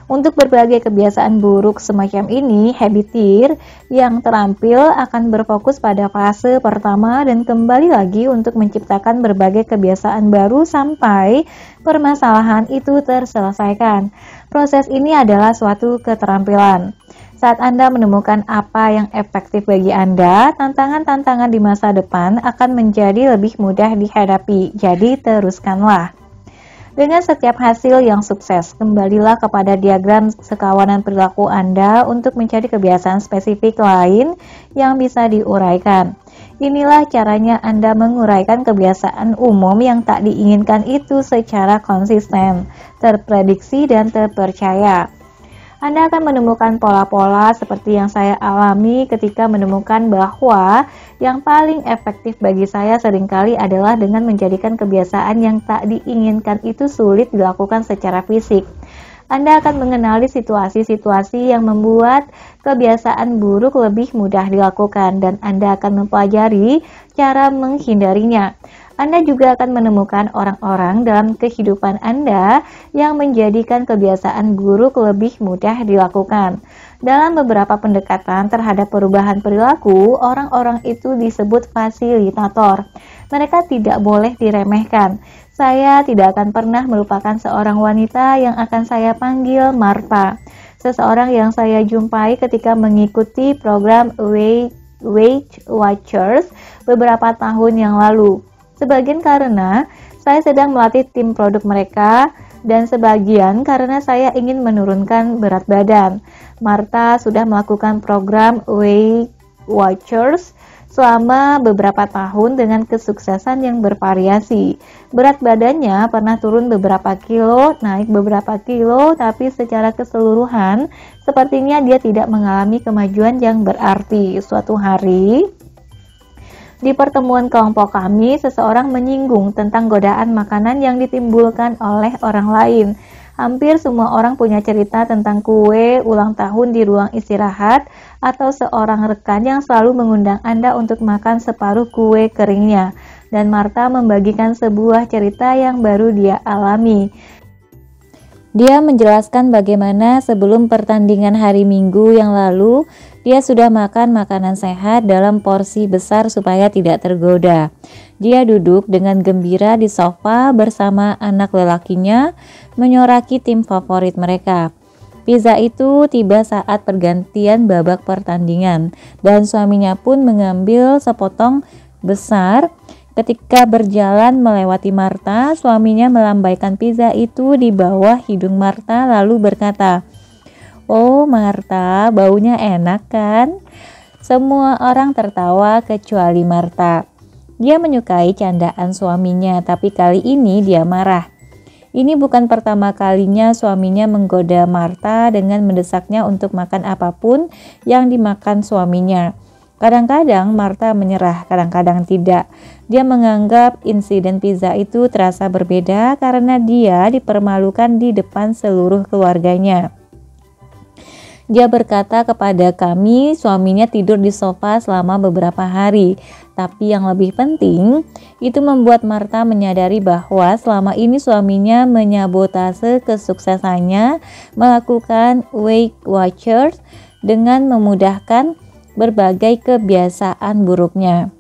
Untuk berbagai kebiasaan buruk semacam ini, habiteer yang terampil akan berfokus pada fase pertama dan kembali lagi untuk menciptakan berbagai kebiasaan baru sampai permasalahan itu terselesaikan. Proses ini adalah suatu keterampilan. Saat Anda menemukan apa yang efektif bagi Anda, tantangan-tantangan di masa depan akan menjadi lebih mudah dihadapi. Jadi teruskanlah. Dengan setiap hasil yang sukses, kembalilah kepada diagram sekawanan perilaku Anda untuk mencari kebiasaan spesifik lain yang bisa diuraikan. Inilah caranya Anda menguraikan kebiasaan umum yang tak diinginkan itu secara konsisten, terprediksi, dan terpercaya. Anda akan menemukan pola-pola seperti yang saya alami ketika menemukan bahwa yang paling efektif bagi saya seringkali adalah dengan menjadikan kebiasaan yang tak diinginkan itu sulit dilakukan secara fisik. Anda akan mengenali situasi-situasi yang membuat kebiasaan buruk lebih mudah dilakukan dan Anda akan mempelajari cara menghindarinya. Anda juga akan menemukan orang-orang dalam kehidupan Anda yang menjadikan kebiasaan buruk lebih mudah dilakukan. Dalam beberapa pendekatan terhadap perubahan perilaku, orang-orang itu disebut fasilitator. Mereka tidak boleh diremehkan. Saya tidak akan pernah melupakan seorang wanita yang akan saya panggil Martha. Seseorang yang saya jumpai ketika mengikuti program Weight Watchers beberapa tahun yang lalu. Sebagian karena saya sedang melatih tim produk mereka dan sebagian karena saya ingin menurunkan berat badan. Martha sudah melakukan program Weight Watchers selama beberapa tahun dengan kesuksesan yang bervariasi. Berat badannya pernah turun beberapa kilo, naik beberapa kilo, tapi secara keseluruhan sepertinya dia tidak mengalami kemajuan yang berarti. Suatu hari, di pertemuan kelompok kami, seseorang menyinggung tentang godaan makanan yang ditimbulkan oleh orang lain. Hampir semua orang punya cerita tentang kue ulang tahun di ruang istirahat atau seorang rekan yang selalu mengundang Anda untuk makan separuh kue keringnya. Dan Martha membagikan sebuah cerita yang baru dia alami. Dia menjelaskan bagaimana sebelum pertandingan hari Minggu yang lalu, dia sudah makan makanan sehat dalam porsi besar supaya tidak tergoda. Dia duduk dengan gembira di sofa bersama anak lelakinya, menyoraki tim favorit mereka. Pizza itu tiba saat pergantian babak pertandingan, dan suaminya pun mengambil sepotong besar. Ketika berjalan melewati Martha, suaminya melambaikan pizza itu di bawah hidung Martha lalu berkata, "Oh Martha, baunya enak kan?" Semua orang tertawa kecuali Martha. Dia menyukai candaan suaminya, tapi kali ini dia marah. Ini bukan pertama kalinya suaminya menggoda Martha dengan mendesaknya untuk makan apapun yang dimakan suaminya. Kadang-kadang Martha menyerah, kadang-kadang tidak. Dia menganggap insiden pizza itu terasa berbeda karena dia dipermalukan di depan seluruh keluarganya. Dia berkata kepada kami, suaminya tidur di sofa selama beberapa hari. Tapi yang lebih penting, itu membuat Martha menyadari bahwa selama ini suaminya menyabotase kesuksesannya melakukan Weight Watchers dengan memudahkan berbagai kebiasaan buruknya.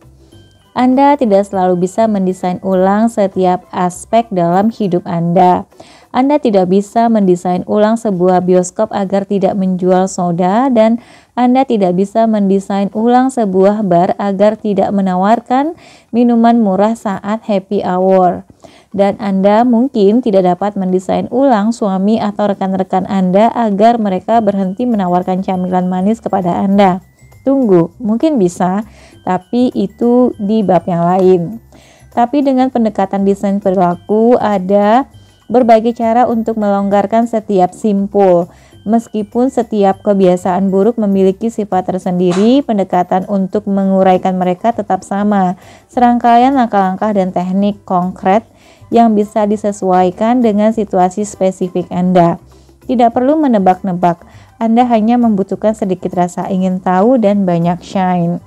Anda tidak selalu bisa mendesain ulang setiap aspek dalam hidup Anda. Anda tidak bisa mendesain ulang sebuah bioskop agar tidak menjual soda, dan Anda tidak bisa mendesain ulang sebuah bar agar tidak menawarkan minuman murah saat happy hour. Dan Anda mungkin tidak dapat mendesain ulang suami atau rekan-rekan Anda agar mereka berhenti menawarkan camilan manis kepada Anda. Tunggu, mungkin bisa, tapi itu di bab yang lain. Tapi dengan pendekatan desain perilaku, ada berbagai cara untuk melonggarkan setiap simpul. Meskipun setiap kebiasaan buruk memiliki sifat tersendiri, pendekatan untuk menguraikan mereka tetap sama. Serangkaian langkah-langkah dan teknik konkret yang bisa disesuaikan dengan situasi spesifik Anda. Tidak perlu menebak-nebak, Anda hanya membutuhkan sedikit rasa ingin tahu dan banyak shine.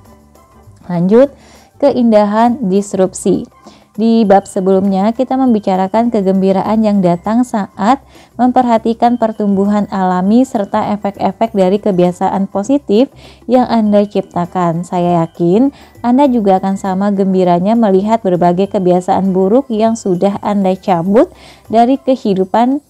Lanjut, keindahan disrupsi. Di bab sebelumnya kita membicarakan kegembiraan yang datang saat memperhatikan pertumbuhan alami serta efek-efek dari kebiasaan positif yang Anda ciptakan. Saya yakin Anda juga akan sama gembiranya melihat berbagai kebiasaan buruk yang sudah Anda cabut dari kehidupan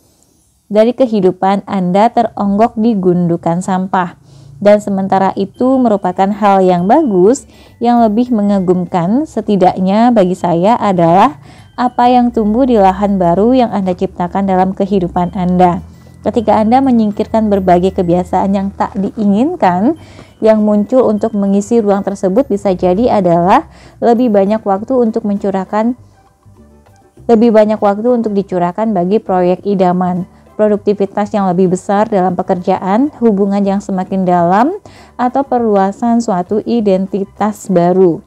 Anda teronggok di gundukan sampah. Dan sementara itu merupakan hal yang bagus, yang lebih mengagumkan setidaknya bagi saya adalah apa yang tumbuh di lahan baru yang Anda ciptakan dalam kehidupan Anda. Ketika Anda menyingkirkan berbagai kebiasaan yang tak diinginkan, yang muncul untuk mengisi ruang tersebut bisa jadi adalah lebih banyak waktu untuk dicurahkan bagi proyek idaman, produktivitas yang lebih besar dalam pekerjaan, hubungan yang semakin dalam, atau perluasan suatu identitas baru.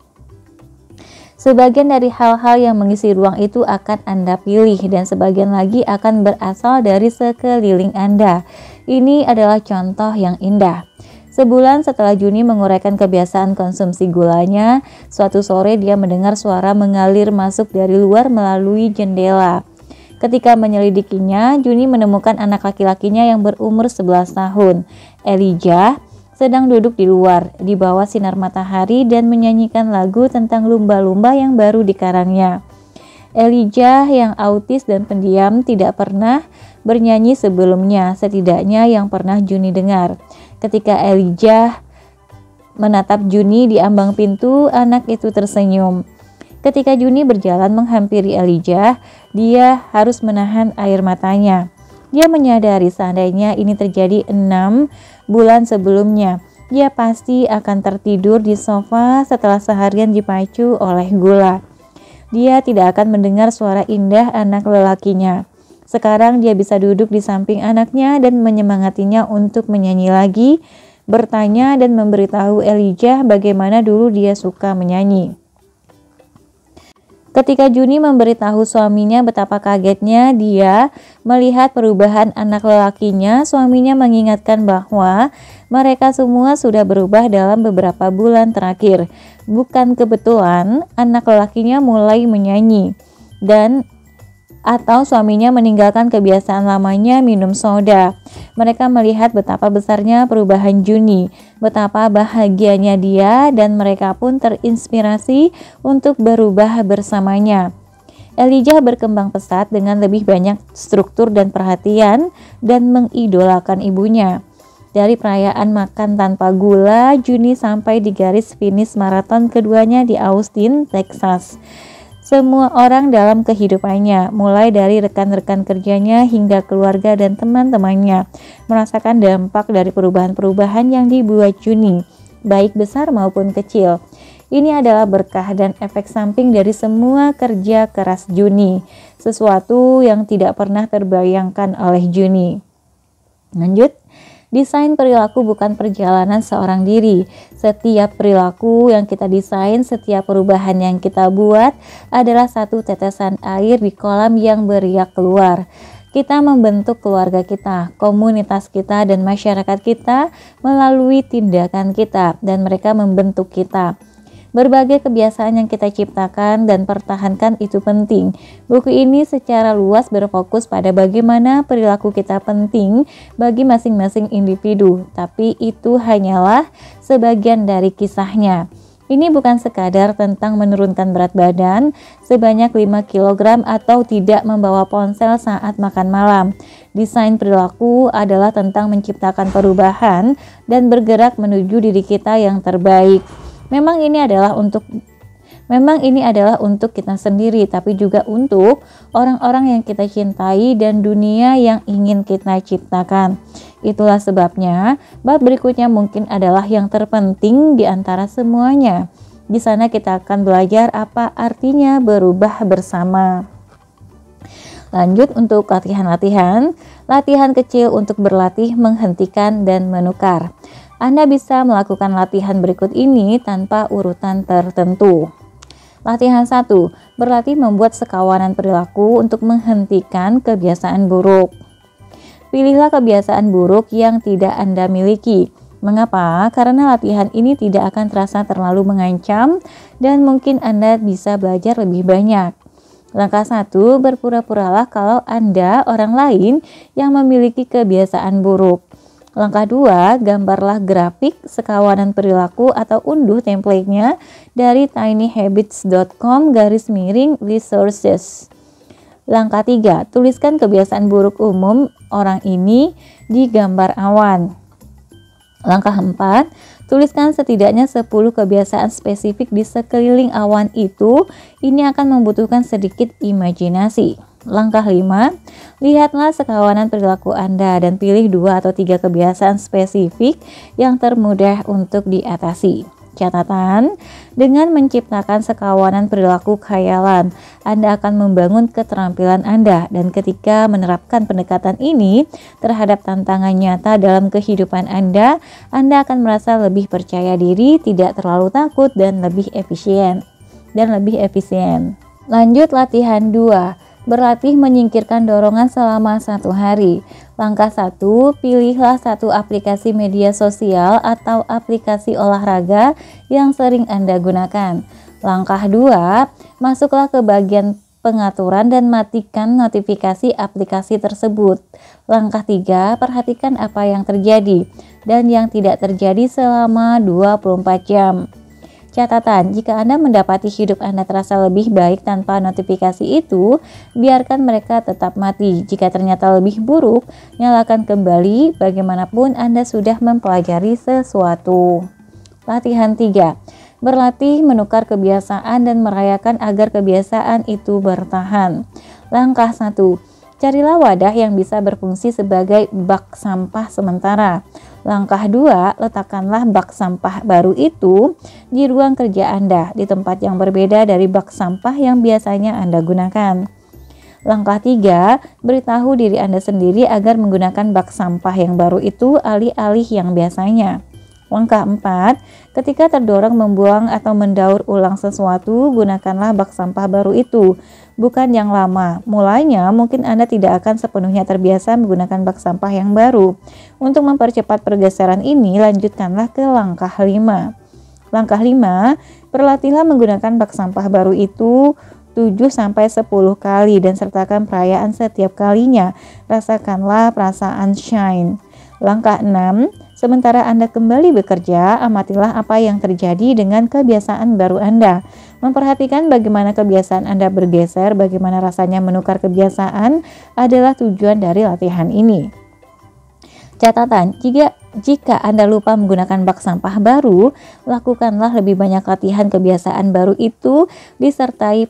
Sebagian dari hal-hal yang mengisi ruang itu akan Anda pilih, dan sebagian lagi akan berasal dari sekeliling Anda. Ini adalah contoh yang indah. Sebulan setelah Juni menguraikan kebiasaan konsumsi gulanya, suatu sore dia mendengar suara mengalir masuk dari luar melalui jendela. Ketika menyelidikinya, Juni menemukan anak laki-lakinya yang berumur 11 tahun, Elijah, sedang duduk di luar, di bawah sinar matahari dan menyanyikan lagu tentang lumba-lumba yang baru dikarangnya. Elijah yang autis dan pendiam tidak pernah bernyanyi sebelumnya, setidaknya yang pernah Juni dengar. Ketika Elijah menatap Juni di ambang pintu, anak itu tersenyum. Ketika Juni berjalan menghampiri Elijah, dia harus menahan air matanya. Dia menyadari seandainya ini terjadi 6 bulan sebelumnya, dia pasti akan tertidur di sofa setelah seharian dipacu oleh gula. Dia tidak akan mendengar suara indah anak lelakinya. Sekarang dia bisa duduk di samping anaknya dan menyemangatinya untuk menyanyi lagi, bertanya dan memberitahu Elijah bagaimana dulu dia suka menyanyi. Ketika Juni memberitahu suaminya betapa kagetnya dia melihat perubahan anak lelakinya, suaminya mengingatkan bahwa mereka semua sudah berubah dalam beberapa bulan terakhir. Bukan kebetulan anak lelakinya mulai menyanyi atau suaminya meninggalkan kebiasaan lamanya minum soda. Mereka melihat betapa besarnya perubahan Juni, betapa bahagianya dia, dan mereka pun terinspirasi untuk berubah bersamanya. Elijah berkembang pesat dengan lebih banyak struktur dan perhatian dan mengidolakan ibunya. Dari perayaan makan tanpa gula, Juni sampai di garis finish maraton keduanya di Austin, Texas. Semua orang dalam kehidupannya, mulai dari rekan-rekan kerjanya hingga keluarga dan teman-temannya, merasakan dampak dari perubahan-perubahan yang dibuat Juni, baik besar maupun kecil. Ini adalah berkah dan efek samping dari semua kerja keras Juni, sesuatu yang tidak pernah terbayangkan oleh Juni. Lanjut. Desain perilaku bukan perjalanan seorang diri. Setiap perilaku yang kita desain, setiap perubahan yang kita buat adalah satu tetesan air di kolam yang beriak keluar. Kita membentuk keluarga kita, komunitas kita, dan masyarakat kita melalui tindakan kita, dan mereka membentuk kita. Berbagai kebiasaan yang kita ciptakan dan pertahankan itu penting. Buku ini secara luas berfokus pada bagaimana perilaku kita penting bagi masing-masing individu, tapi itu hanyalah sebagian dari kisahnya. Ini bukan sekadar tentang menurunkan berat badan sebanyak 5 kg atau tidak membawa ponsel saat makan malam. Desain perilaku adalah tentang menciptakan perubahan dan bergerak menuju diri kita yang terbaik. Memang ini adalah untuk kita sendiri, tapi juga untuk orang-orang yang kita cintai dan dunia yang ingin kita ciptakan. Itulah sebabnya bab berikutnya mungkin adalah yang terpenting di antara semuanya. Di sana kita akan belajar apa artinya berubah bersama. Lanjut untuk latihan kecil untuk berlatih, menghentikan, dan menukar. Anda bisa melakukan latihan berikut ini tanpa urutan tertentu. Latihan 1. Berlatih membuat sekawanan perilaku untuk menghentikan kebiasaan buruk. Pilihlah kebiasaan buruk yang tidak Anda miliki. Mengapa? Karena latihan ini tidak akan terasa terlalu mengancam dan mungkin Anda bisa belajar lebih banyak. Langkah 1. Berpura-puralah kalau Anda orang lain yang memiliki kebiasaan buruk. Langkah 2, gambarlah grafik sekawanan perilaku atau unduh template-nya dari tinyhabits.com/resources. Langkah 3, tuliskan kebiasaan buruk umum orang ini di gambar awan. Langkah 4, tuliskan setidaknya 10 kebiasaan spesifik di sekeliling awan itu. Ini akan membutuhkan sedikit imajinasi. Langkah 5, lihatlah sekawanan perilaku Anda dan pilih 2 atau 3 kebiasaan spesifik yang termudah untuk diatasi. Catatan, dengan menciptakan sekawanan perilaku khayalan, Anda akan membangun keterampilan Anda, dan ketika menerapkan pendekatan ini terhadap tantangan nyata dalam kehidupan Anda akan merasa lebih percaya diri, tidak terlalu takut, dan lebih efisien. Lanjut latihan 2. Berlatih menyingkirkan dorongan selama 1 hari. Langkah 1, pilihlah satu aplikasi media sosial atau aplikasi olahraga yang sering Anda gunakan. Langkah 2, masuklah ke bagian pengaturan dan matikan notifikasi aplikasi tersebut. Langkah 3, perhatikan apa yang terjadi dan yang tidak terjadi selama 24 jam. Catatan, jika Anda mendapati hidup Anda terasa lebih baik tanpa notifikasi itu, biarkan mereka tetap mati. Jika ternyata lebih buruk, nyalakan kembali. Bagaimanapun Anda sudah mempelajari sesuatu. Latihan 3. Berlatih menukar kebiasaan dan merayakan agar kebiasaan itu bertahan. Langkah 1. Carilah wadah yang bisa berfungsi sebagai bak sampah sementara. Langkah 2, letakkanlah bak sampah baru itu di ruang kerja Anda, di tempat yang berbeda dari bak sampah yang biasanya Anda gunakan. Langkah 3, beritahu diri Anda sendiri agar menggunakan bak sampah yang baru itu alih-alih yang biasanya. Langkah 4, ketika terdorong membuang atau mendaur ulang sesuatu, gunakanlah bak sampah baru itu, bukan yang lama. Mulanya mungkin Anda tidak akan sepenuhnya terbiasa menggunakan bak sampah yang baru. Untuk mempercepat pergeseran ini, lanjutkanlah ke langkah 5. Langkah 5, berlatihlah menggunakan bak sampah baru itu 7-10 kali dan sertakan perayaan setiap kalinya. Rasakanlah perasaan shine. Langkah 6, sementara Anda kembali bekerja, amatilah apa yang terjadi dengan kebiasaan baru Anda. Memperhatikan bagaimana kebiasaan Anda bergeser, bagaimana rasanya menukar kebiasaan adalah tujuan dari latihan ini. Catatan, jika Anda lupa menggunakan bak sampah baru, lakukanlah lebih banyak latihan kebiasaan baru itu disertai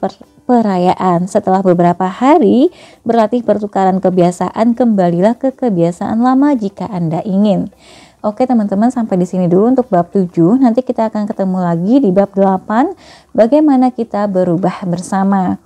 perayaan. Setelah beberapa hari berlatih pertukaran kebiasaan, kembalilah ke kebiasaan lama jika Anda ingin. Oke teman-teman, sampai di sini dulu untuk bab 7. Nanti kita akan ketemu lagi di bab 8, bagaimana kita berubah bersama.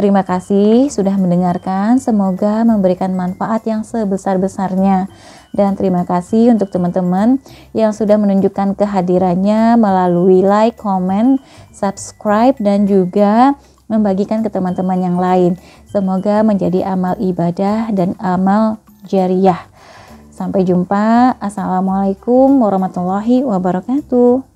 Terima kasih sudah mendengarkan, semoga memberikan manfaat yang sebesar-besarnya. Dan terima kasih untuk teman-teman yang sudah menunjukkan kehadirannya melalui like, comment, subscribe, dan juga membagikan ke teman-teman yang lain. Semoga menjadi amal ibadah dan amal jariyah. Sampai jumpa. Assalamualaikum warahmatullahi wabarakatuh.